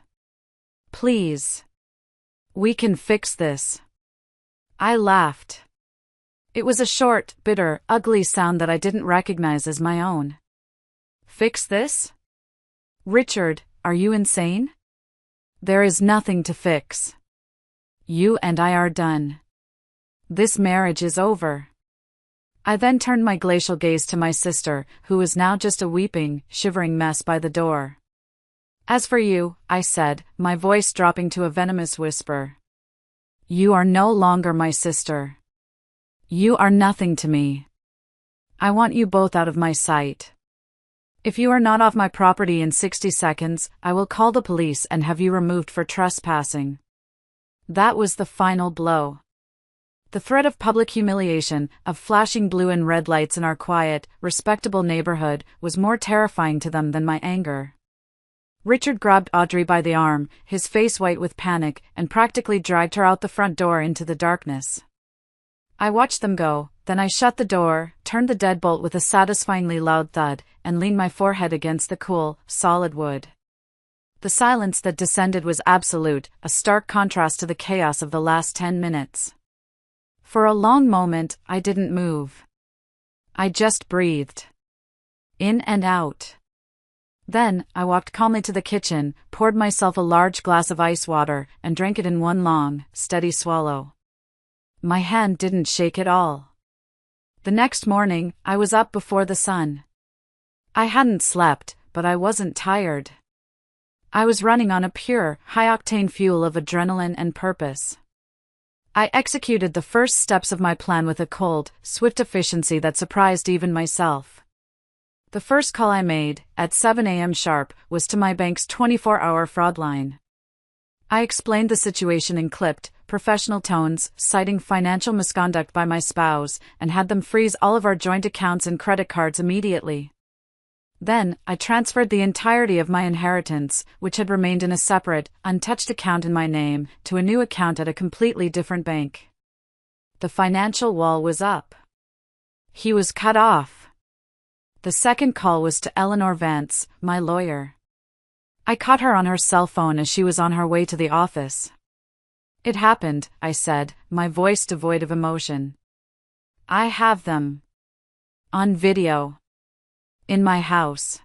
Please. We can fix this. I laughed. It was a short, bitter, ugly sound that I didn't recognize as my own. Fix this? Richard, are you insane? There is nothing to fix. You and I are done. This marriage is over. I then turned my glacial gaze to my sister, who was now just a weeping, shivering mess by the door. As for you, I said, my voice dropping to a venomous whisper. You are no longer my sister. You are nothing to me. I want you both out of my sight. If you are not off my property in 60 seconds, I will call the police and have you removed for trespassing. That was the final blow. The threat of public humiliation, of flashing blue and red lights in our quiet, respectable neighborhood, was more terrifying to them than my anger. Richard grabbed Audrey by the arm, his face white with panic, and practically dragged her out the front door into the darkness. I watched them go, then I shut the door, turned the deadbolt with a satisfyingly loud thud, and leaned my forehead against the cool, solid wood. The silence that descended was absolute, a stark contrast to the chaos of the last 10 minutes. For a long moment, I didn't move. I just breathed. In and out. Then, I walked calmly to the kitchen, poured myself a large glass of ice water, and drank it in one long, steady swallow. My hand didn't shake at all. The next morning, I was up before the sun. I hadn't slept, but I wasn't tired. I was running on a pure, high-octane fuel of adrenaline and purpose. I executed the first steps of my plan with a cold, swift efficiency that surprised even myself. The first call I made, at 7 a.m. sharp, was to my bank's 24-hour fraud line. I explained the situation in clipped, professional tones, citing financial misconduct by my spouse, and had them freeze all of our joint accounts and credit cards immediately. Then, I transferred the entirety of my inheritance, which had remained in a separate, untouched account in my name, to a new account at a completely different bank. The financial wall was up. He was cut off. The second call was to Eleanor Vance, my lawyer. I caught her on her cell phone as she was on her way to the office. "It happened," I said, my voice devoid of emotion. "I have them. On video. In my house.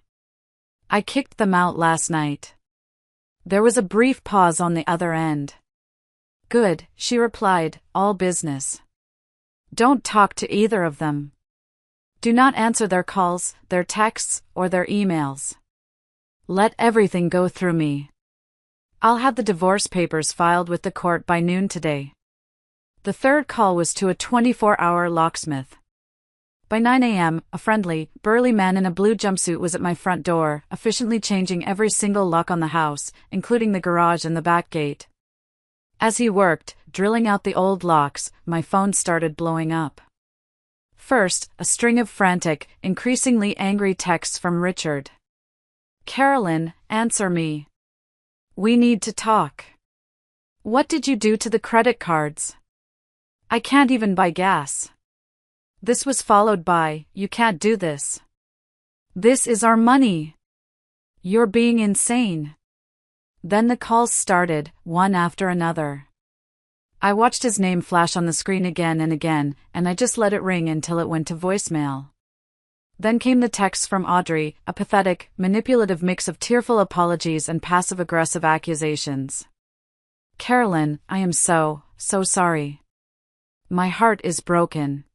I kicked them out last night." There was a brief pause on the other end. "Good," she replied, "all business. Don't talk to either of them. Do not answer their calls, their texts, or their emails. Let everything go through me. I'll have the divorce papers filed with the court by noon today." The third call was to a 24-hour locksmith. By 9 a.m., a friendly, burly man in a blue jumpsuit was at my front door, efficiently changing every single lock on the house, including the garage and the back gate. As he worked, drilling out the old locks, my phone started blowing up. First, a string of frantic, increasingly angry texts from Richard. "Carolyn, answer me. We need to talk. What did you do to the credit cards? I can't even buy gas." This was followed by, "You can't do this. This is our money. You're being insane." Then the calls started, one after another. I watched his name flash on the screen again and again, and I just let it ring until it went to voicemail. Then came the texts from Audrey, a pathetic, manipulative mix of tearful apologies and passive-aggressive accusations. "Carolyn, I am so sorry. My heart is broken.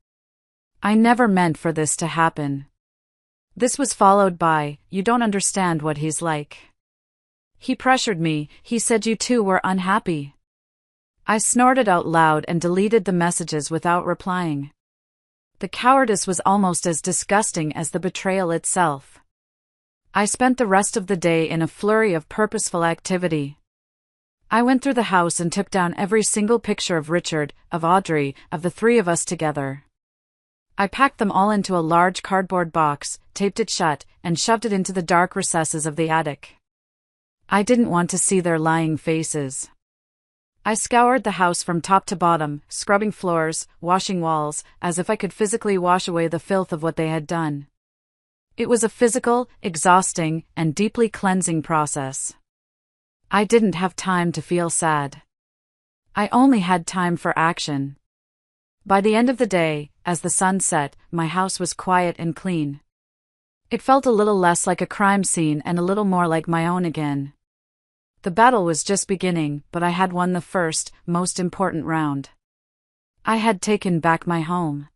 I never meant for this to happen." This was followed by, "You don't understand what he's like. He pressured me, he said you two were unhappy." I snorted out loud and deleted the messages without replying. The cowardice was almost as disgusting as the betrayal itself. I spent the rest of the day in a flurry of purposeful activity. I went through the house and took down every single picture of Richard, of Audrey, of the three of us together. I packed them all into a large cardboard box, taped it shut, and shoved it into the dark recesses of the attic. I didn't want to see their lying faces. I scoured the house from top to bottom, scrubbing floors, washing walls, as if I could physically wash away the filth of what they had done. It was a physical, exhausting, and deeply cleansing process. I didn't have time to feel sad. I only had time for action. By the end of the day, as the sun set, my house was quiet and clean. It felt a little less like a crime scene and a little more like my own again. The battle was just beginning, but I had won the first, most important round. I had taken back my home.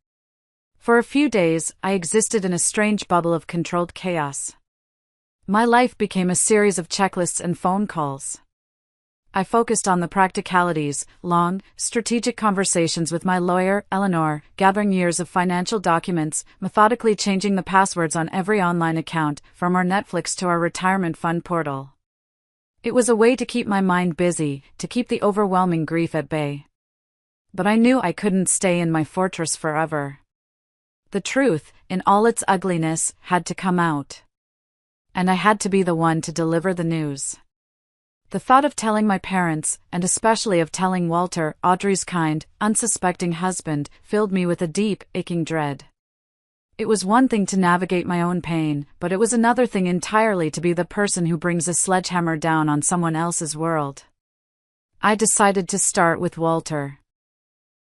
For a few days, I existed in a strange bubble of controlled chaos. My life became a series of checklists and phone calls. I focused on the practicalities, long, strategic conversations with my lawyer, Eleanor, gathering years of financial documents, methodically changing the passwords on every online account, from our Netflix to our retirement fund portal. It was a way to keep my mind busy, to keep the overwhelming grief at bay. But I knew I couldn't stay in my fortress forever. The truth, in all its ugliness, had to come out. And I had to be the one to deliver the news. The thought of telling my parents, and especially of telling Walter, Audrey's kind, unsuspecting husband, filled me with a deep, aching dread. It was one thing to navigate my own pain, but it was another thing entirely to be the person who brings a sledgehammer down on someone else's world. I decided to start with Walter.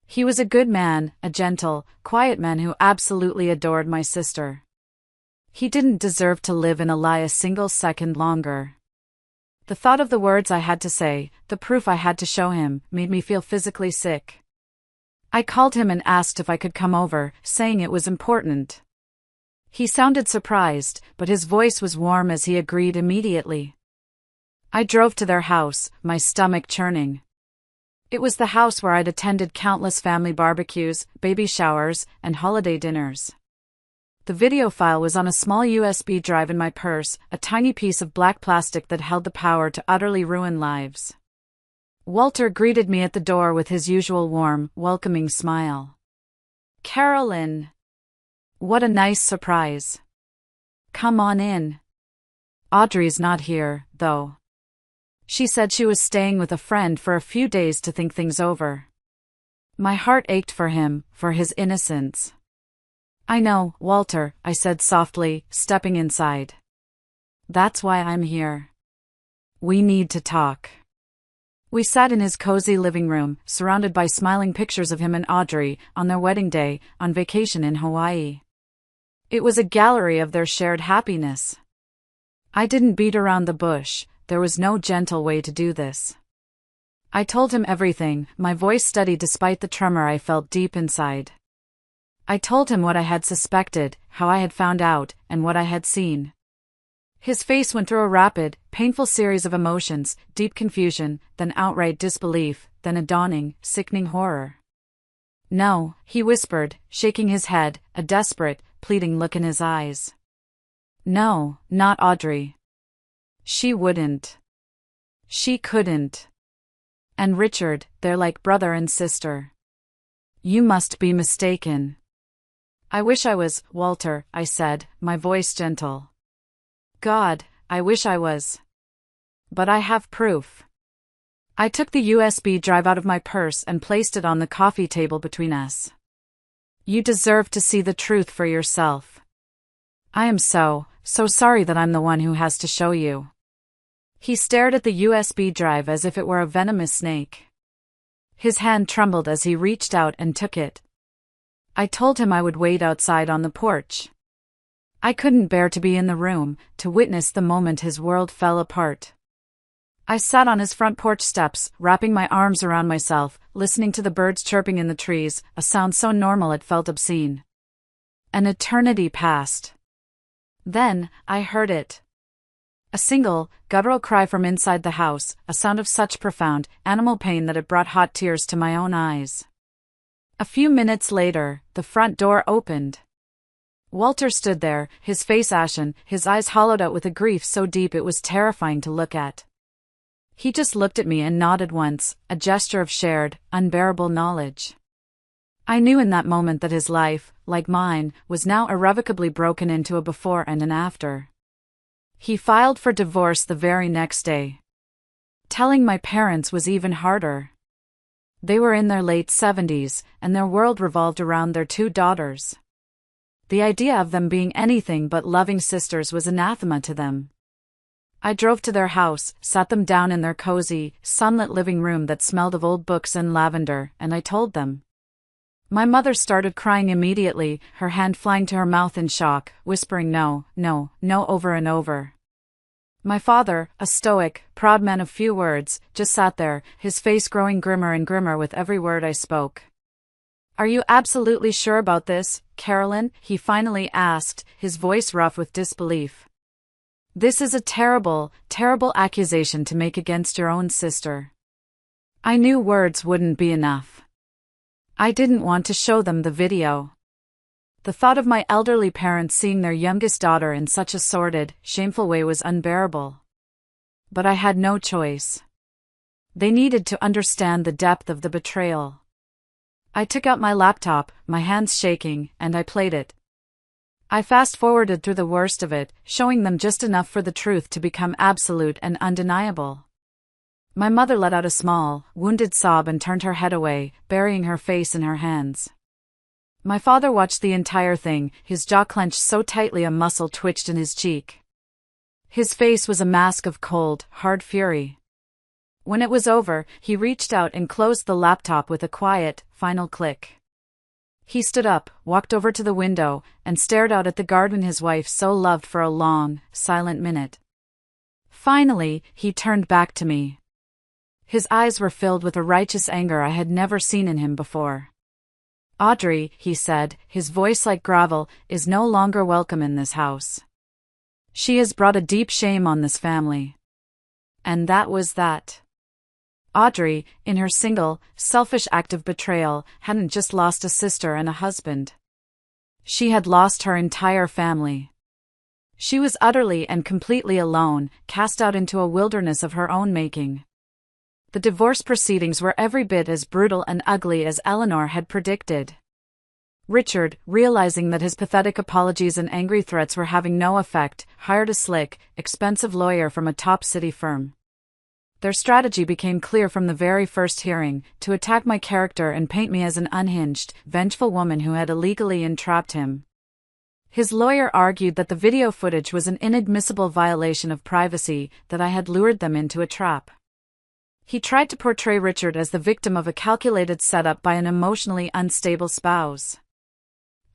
He was a good man, a gentle, quiet man who absolutely adored my sister. He didn't deserve to live in a lie a single second longer. The thought of the words I had to say, the proof I had to show him, made me feel physically sick. I called him and asked if I could come over, saying it was important. He sounded surprised, but his voice was warm as he agreed immediately. I drove to their house, my stomach churning. It was the house where I'd attended countless family barbecues, baby showers, and holiday dinners. The video file was on a small USB drive in my purse, a tiny piece of black plastic that held the power to utterly ruin lives. Walter greeted me at the door with his usual warm, welcoming smile. "Carolyn! What a nice surprise. Come on in. Audrey's not here, though. She said she was staying with a friend for a few days to think things over." My heart ached for him, for his innocence. "I know, Walter," I said softly, stepping inside. "That's why I'm here. We need to talk." We sat in his cozy living room, surrounded by smiling pictures of him and Audrey, on their wedding day, on vacation in Hawaii. It was a gallery of their shared happiness. I didn't beat around the bush, there was no gentle way to do this. I told him everything, my voice steady despite the tremor I felt deep inside. I told him what I had suspected, how I had found out, and what I had seen. His face went through a rapid, painful series of emotions, deep confusion, then outright disbelief, then a dawning, sickening horror. "No," he whispered, shaking his head, a desperate, pleading look in his eyes. "No, not Audrey. She wouldn't. She couldn't. And Richard, they're like brother and sister. You must be mistaken." "I wish I was, Walter," I said, my voice gentle. "God, I wish I was. But I have proof." I took the USB drive out of my purse and placed it on the coffee table between us. "You deserve to see the truth for yourself. I am so sorry that I'm the one who has to show you." He stared at the USB drive as if it were a venomous snake. His hand trembled as he reached out and took it. I told him I would wait outside on the porch. I couldn't bear to be in the room, to witness the moment his world fell apart. I sat on his front porch steps, wrapping my arms around myself, listening to the birds chirping in the trees, a sound so normal it felt obscene. An eternity passed. Then, I heard it. A single, guttural cry from inside the house, a sound of such profound, animal pain that it brought hot tears to my own eyes. A few minutes later, the front door opened. Walter stood there, his face ashen, his eyes hollowed out with a grief so deep it was terrifying to look at. He just looked at me and nodded once, a gesture of shared, unbearable knowledge. I knew in that moment that his life, like mine, was now irrevocably broken into a before and an after. He filed for divorce the very next day. Telling my parents was even harder. They were in their late 70s, and their world revolved around their 2 daughters. The idea of them being anything but loving sisters was anathema to them. I drove to their house, sat them down in their cozy, sunlit living room that smelled of old books and lavender, and I told them. My mother started crying immediately, her hand flying to her mouth in shock, whispering no, no, no over and over. My father, a stoic, proud man of few words, just sat there, his face growing grimmer and grimmer with every word I spoke. "Are you absolutely sure about this, Carolyn?" he finally asked, his voice rough with disbelief. "This is a terrible, terrible accusation to make against your own sister." I knew words wouldn't be enough. I didn't want to show them the video. The thought of my elderly parents seeing their youngest daughter in such a sordid, shameful way was unbearable. But I had no choice. They needed to understand the depth of the betrayal. I took out my laptop, my hands shaking, and I played it. I fast-forwarded through the worst of it, showing them just enough for the truth to become absolute and undeniable. My mother let out a small, wounded sob and turned her head away, burying her face in her hands. My father watched the entire thing, his jaw clenched so tightly a muscle twitched in his cheek. His face was a mask of cold, hard fury. When it was over, he reached out and closed the laptop with a quiet, final click. He stood up, walked over to the window, and stared out at the garden his wife so loved for a long, silent minute. Finally, he turned back to me. His eyes were filled with a righteous anger I had never seen in him before. "Audrey," he said, his voice like gravel, "is no longer welcome in this house. She has brought a deep shame on this family." And that was that. Audrey, in her single, selfish act of betrayal, hadn't just lost a sister and a husband. She had lost her entire family. She was utterly and completely alone, cast out into a wilderness of her own making. The divorce proceedings were every bit as brutal and ugly as Eleanor had predicted. Richard, realizing that his pathetic apologies and angry threats were having no effect, hired a slick, expensive lawyer from a top city firm. Their strategy became clear from the very first hearing: to attack my character and paint me as an unhinged, vengeful woman who had illegally entrapped him. His lawyer argued that the video footage was an inadmissible violation of privacy, that I had lured them into a trap. He tried to portray Richard as the victim of a calculated setup by an emotionally unstable spouse.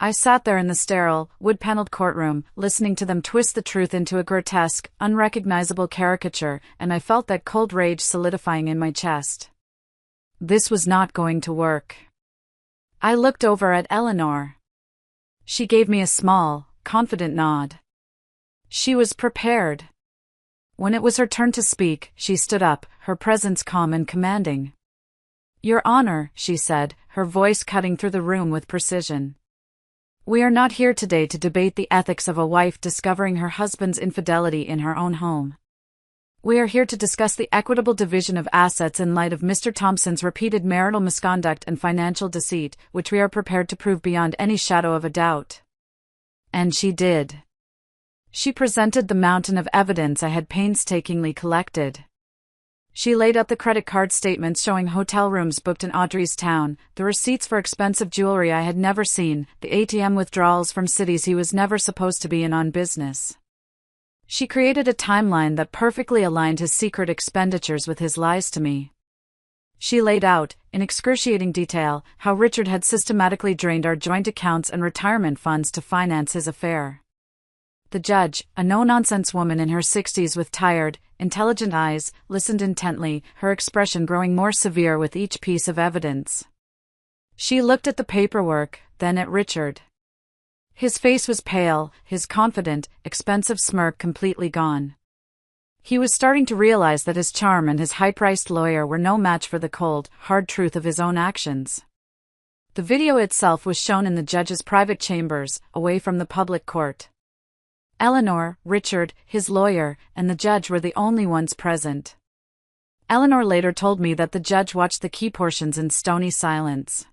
I sat there in the sterile, wood-paneled courtroom, listening to them twist the truth into a grotesque, unrecognizable caricature, and I felt that cold rage solidifying in my chest. This was not going to work. I looked over at Eleanor. She gave me a small, confident nod. She was prepared. When it was her turn to speak, she stood up, her presence calm and commanding. "Your Honor," she said, her voice cutting through the room with precision. "We are not here today to debate the ethics of a wife discovering her husband's infidelity in her own home. We are here to discuss the equitable division of assets in light of Mr. Thompson's repeated marital misconduct and financial deceit, which we are prepared to prove beyond any shadow of a doubt." And she did. She presented the mountain of evidence I had painstakingly collected. She laid out the credit card statements showing hotel rooms booked in Audrey's town, the receipts for expensive jewelry I had never seen, the ATM withdrawals from cities he was never supposed to be in on business. She created a timeline that perfectly aligned his secret expenditures with his lies to me. She laid out, in excruciating detail, how Richard had systematically drained our joint accounts and retirement funds to finance his affair. The judge, a no-nonsense woman in her 60s with tired, intelligent eyes, listened intently, her expression growing more severe with each piece of evidence. She looked at the paperwork, then at Richard. His face was pale, his confident, expensive smirk completely gone. He was starting to realize that his charm and his high-priced lawyer were no match for the cold, hard truth of his own actions. The video itself was shown in the judge's private chambers, away from the public court. Eleanor, Richard, his lawyer, and the judge were the only ones present. Eleanor later told me that the judge watched the key portions in stony silence.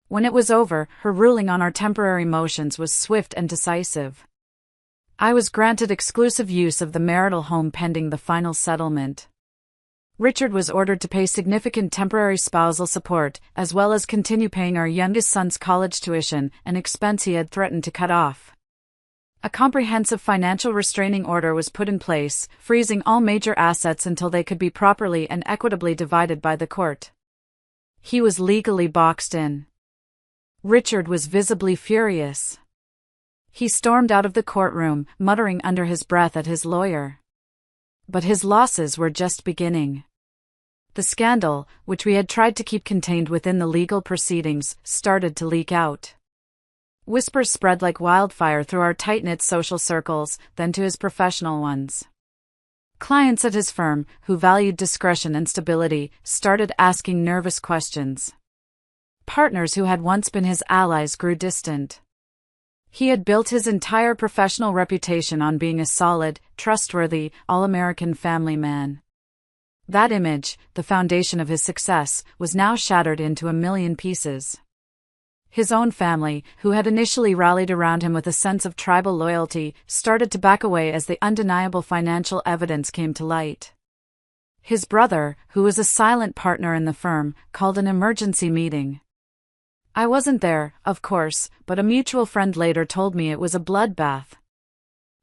When it was over, her ruling on our temporary motions was swift and decisive. I was granted exclusive use of the marital home pending the final settlement. Richard was ordered to pay significant temporary spousal support, as well as continue paying our youngest son's college tuition, an expense he had threatened to cut off. A comprehensive financial restraining order was put in place, freezing all major assets until they could be properly and equitably divided by the court. He was legally boxed in. Richard was visibly furious. He stormed out of the courtroom, muttering under his breath at his lawyer. But his losses were just beginning. The scandal, which we had tried to keep contained within the legal proceedings, started to leak out. Whispers spread like wildfire through our tight-knit social circles, then to his professional ones. Clients at his firm, who valued discretion and stability, started asking nervous questions. Partners who had once been his allies grew distant. He had built his entire professional reputation on being a solid, trustworthy, all-American family man. That image, the foundation of his success, was now shattered into a million pieces. His own family, who had initially rallied around him with a sense of tribal loyalty, started to back away as the undeniable financial evidence came to light. His brother, who was a silent partner in the firm, called an emergency meeting. I wasn't there, of course, but a mutual friend later told me it was a bloodbath.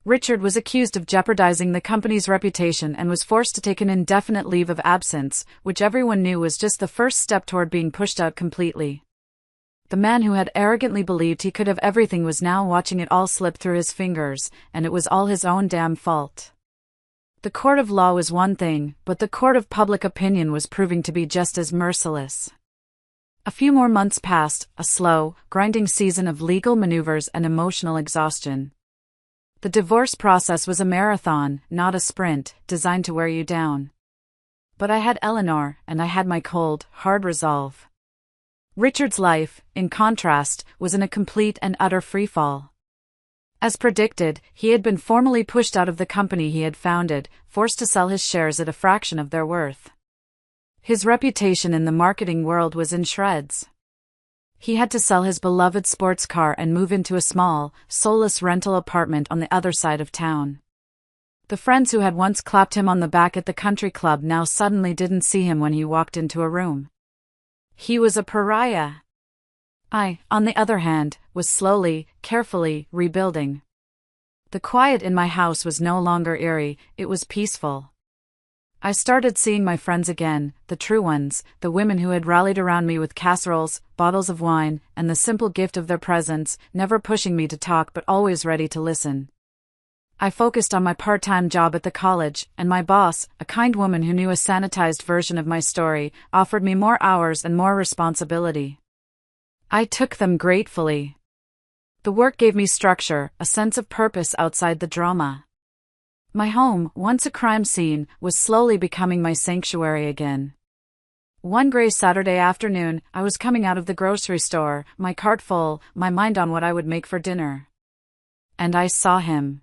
Richard was accused of jeopardizing the company's reputation and was forced to take an indefinite leave of absence, which everyone knew was just the first step toward being pushed out completely. The man who had arrogantly believed he could have everything was now watching it all slip through his fingers, and it was all his own damn fault. The court of law was one thing, but the court of public opinion was proving to be just as merciless. A few more months passed, a slow, grinding season of legal maneuvers and emotional exhaustion. The divorce process was a marathon, not a sprint, designed to wear you down. But I had Eleanor, and I had my cold, hard resolve. Richard's life, in contrast, was in a complete and utter freefall. As predicted, he had been formally pushed out of the company he had founded, forced to sell his shares at a fraction of their worth. His reputation in the marketing world was in shreds. He had to sell his beloved sports car and move into a small, soulless rental apartment on the other side of town. The friends who had once clapped him on the back at the country club now suddenly didn't see him when he walked into a room. He was a pariah. I, on the other hand, was slowly, carefully, rebuilding. The quiet in my house was no longer eerie, it was peaceful. I started seeing my friends again, the true ones, the women who had rallied around me with casseroles, bottles of wine, and the simple gift of their presence, never pushing me to talk but always ready to listen. I focused on my part-time job at the college, and my boss, a kind woman who knew a sanitized version of my story, offered me more hours and more responsibility. I took them gratefully. The work gave me structure, a sense of purpose outside the drama. My home, once a crime scene, was slowly becoming my sanctuary again. One gray Saturday afternoon, I was coming out of the grocery store, my cart full, my mind on what I would make for dinner. And I saw him.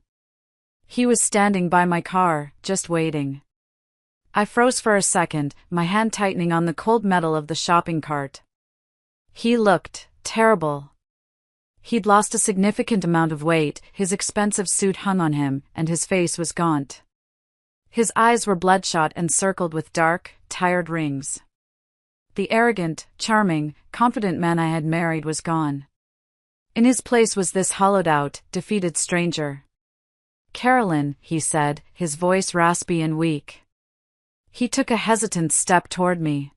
He was standing by my car, just waiting. I froze for a second, my hand tightening on the cold metal of the shopping cart. He looked terrible. He'd lost a significant amount of weight, his expensive suit hung on him, and his face was gaunt. His eyes were bloodshot and circled with dark, tired rings. The arrogant, charming, confident man I had married was gone. In his place was this hollowed-out, defeated stranger. "Carolyn," he said, his voice raspy and weak. He took a hesitant step toward me.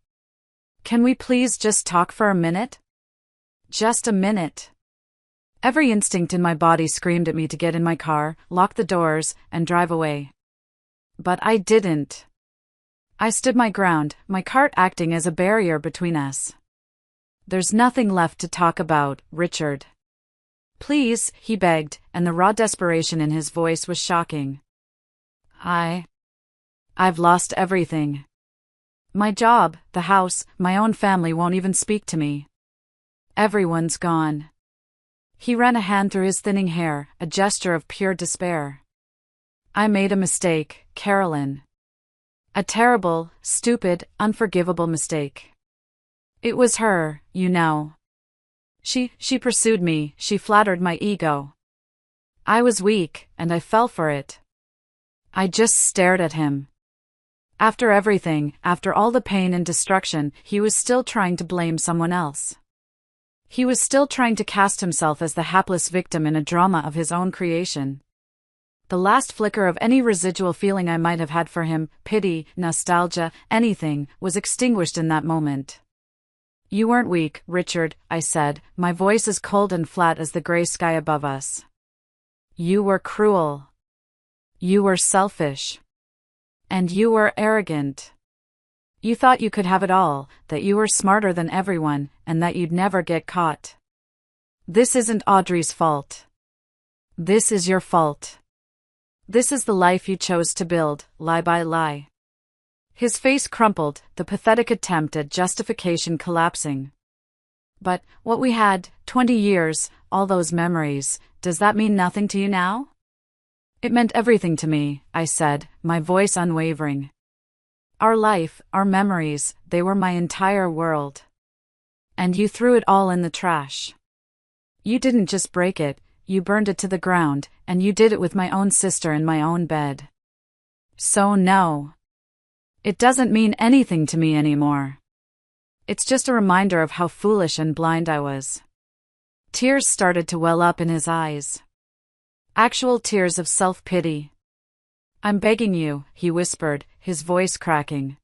"Can we please just talk for a minute?" Just a minute. Every instinct in my body screamed at me to get in my car, lock the doors, and drive away. But I didn't. I stood my ground, my cart acting as a barrier between us. "There's nothing left to talk about, Richard." "Please," he begged, and the raw desperation in his voice was shocking. I've lost everything. My job, the house, my own family won't even speak to me. Everyone's gone." He ran a hand through his thinning hair, a gesture of pure despair. "I made a mistake, Carolyn. A terrible, stupid, unforgivable mistake. It was her, you know. She pursued me, she flattered my ego. I was weak, and I fell for it. I just stared at him. After everything, after all the pain and destruction, he was still trying to blame someone else. He was still trying to cast himself as the hapless victim in a drama of his own creation. The last flicker of any residual feeling I might have had for him, pity, nostalgia, anything, was extinguished in that moment. "You weren't weak, Richard," I said, my voice as cold and flat as the gray sky above us. "You were cruel. You were selfish. And you were arrogant. You thought you could have it all, that you were smarter than everyone, and that you'd never get caught. This isn't Audrey's fault. This is your fault. This is the life you chose to build, lie by lie." His face crumpled, the pathetic attempt at justification collapsing. "But, what we had, 20 years, all those memories, does that mean nothing to you now?" "It meant everything to me," I said, my voice unwavering. "Our life, our memories, they were my entire world. And you threw it all in the trash. You didn't just break it, you burned it to the ground, and you did it with my own sister in my own bed. So no. It doesn't mean anything to me anymore. It's just a reminder of how foolish and blind I was." Tears started to well up in his eyes. Actual tears of self-pity. "I'm begging you," he whispered, his voice cracking.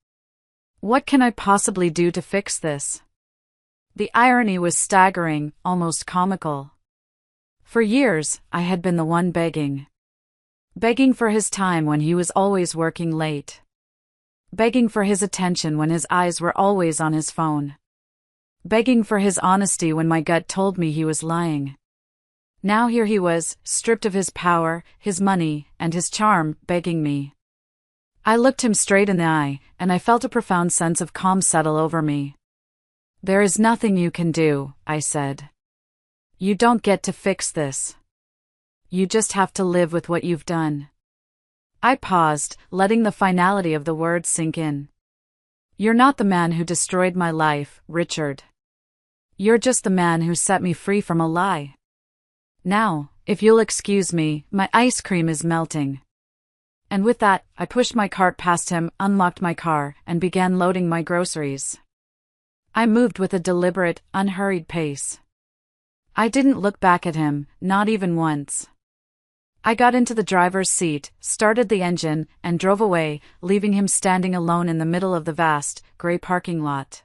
"What can I possibly do to fix this? The irony was staggering, almost comical. For years, I had been the one begging. Begging for his time when he was always working late. Begging for his attention when his eyes were always on his phone. Begging for his honesty when my gut told me he was lying. Now here he was, stripped of his power, his money, and his charm, begging me. I looked him straight in the eye, and I felt a profound sense of calm settle over me. "There is nothing you can do," I said. "You don't get to fix this. You just have to live with what you've done." I paused, letting the finality of the words sink in. "You're not the man who destroyed my life, Richard. You're just the man who set me free from a lie. Now, if you'll excuse me, my ice cream is melting." And with that, I pushed my cart past him, unlocked my car, and began loading my groceries. I moved with a deliberate, unhurried pace. I didn't look back at him, not even once. I got into the driver's seat, started the engine, and drove away, leaving him standing alone in the middle of the vast, gray parking lot.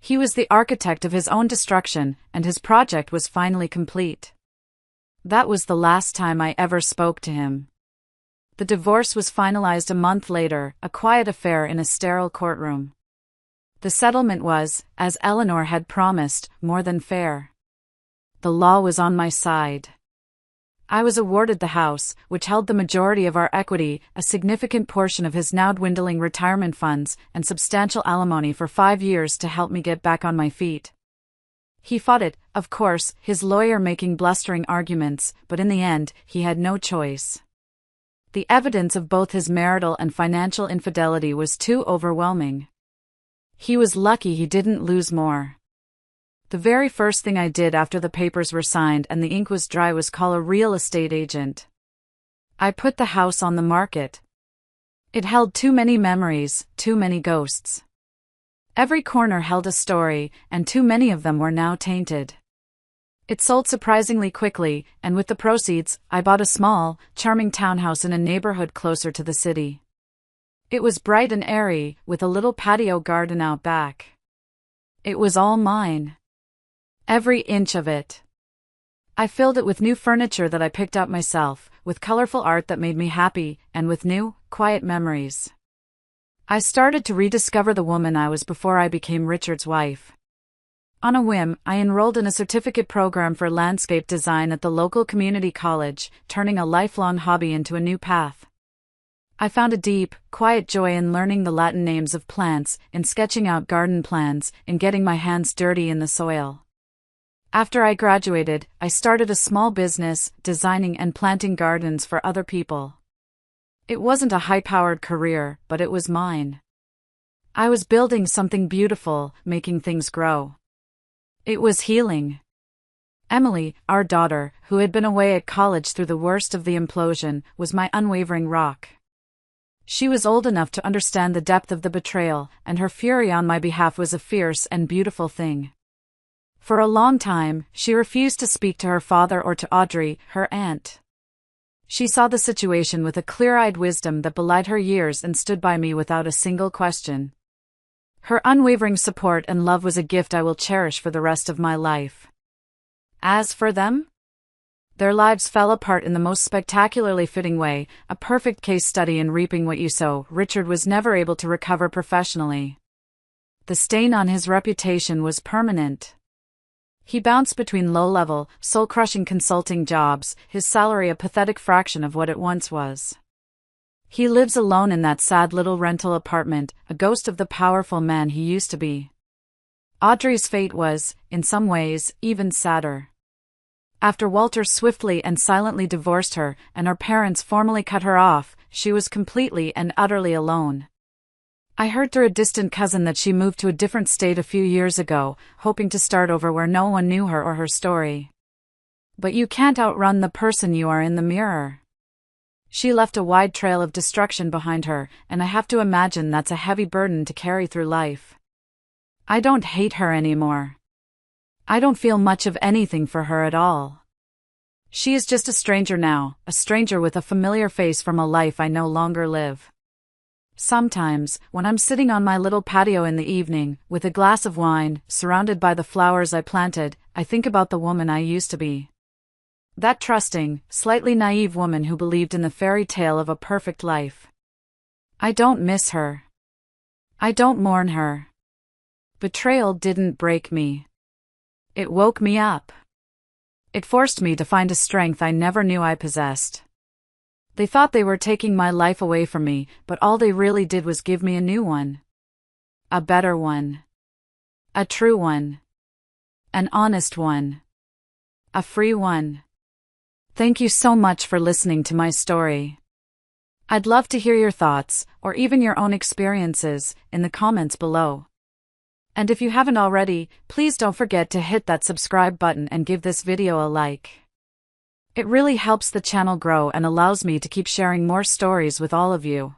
He was the architect of his own destruction, and his project was finally complete. That was the last time I ever spoke to him. The divorce was finalized a month later, a quiet affair in a sterile courtroom. The settlement was, as Eleanor had promised, more than fair. The law was on my side. I was awarded the house, which held the majority of our equity, a significant portion of his now dwindling retirement funds, and substantial alimony for 5 years to help me get back on my feet. He fought it, of course, his lawyer making blustering arguments, but in the end, he had no choice. The evidence of both his marital and financial infidelity was too overwhelming. He was lucky he didn't lose more. The very first thing I did after the papers were signed and the ink was dry was call a real estate agent. I put the house on the market. It held too many memories, too many ghosts. Every corner held a story, and too many of them were now tainted. It sold surprisingly quickly, and with the proceeds, I bought a small, charming townhouse in a neighborhood closer to the city. It was bright and airy, with a little patio garden out back. It was all mine. Every inch of it. I filled it with new furniture that I picked up myself, with colorful art that made me happy, and with new, quiet memories. I started to rediscover the woman I was before I became Richard's wife. On a whim, I enrolled in a certificate program for landscape design at the local community college, turning a lifelong hobby into a new path. I found a deep, quiet joy in learning the Latin names of plants, in sketching out garden plans, in getting my hands dirty in the soil. After I graduated, I started a small business, designing and planting gardens for other people. It wasn't a high-powered career, but it was mine. I was building something beautiful, making things grow. It was healing. Emily, our daughter, who had been away at college through the worst of the implosion, was my unwavering rock. She was old enough to understand the depth of the betrayal, and her fury on my behalf was a fierce and beautiful thing. For a long time, she refused to speak to her father or to Audrey, her aunt. She saw the situation with a clear-eyed wisdom that belied her years and stood by me without a single question. Her unwavering support and love was a gift I will cherish for the rest of my life. As for them? Their lives fell apart in the most spectacularly fitting way, a perfect case study in reaping what you sow. Richard was never able to recover professionally. The stain on his reputation was permanent. He bounced between low-level, soul-crushing consulting jobs, his salary a pathetic fraction of what it once was. He lives alone in that sad little rental apartment, a ghost of the powerful man he used to be. Audrey's fate was, in some ways, even sadder. After Walter swiftly and silently divorced her, and her parents formally cut her off, she was completely and utterly alone. I heard through a distant cousin that she moved to a different state a few years ago, hoping to start over where no one knew her or her story. But you can't outrun the person you are in the mirror. She left a wide trail of destruction behind her, and I have to imagine that's a heavy burden to carry through life. I don't hate her anymore. I don't feel much of anything for her at all. She is just a stranger now, a stranger with a familiar face from a life I no longer live. Sometimes, when I'm sitting on my little patio in the evening, with a glass of wine, surrounded by the flowers I planted, I think about the woman I used to be. That trusting, slightly naive woman who believed in the fairy tale of a perfect life. I don't miss her. I don't mourn her. Betrayal didn't break me. It woke me up. It forced me to find a strength I never knew I possessed. They thought they were taking my life away from me, but all they really did was give me a new one. A better one. A true one. An honest one. A free one. Thank you so much for listening to my story. I'd love to hear your thoughts, or even your own experiences, in the comments below. And if you haven't already, please don't forget to hit that subscribe button and give this video a like. It really helps the channel grow and allows me to keep sharing more stories with all of you.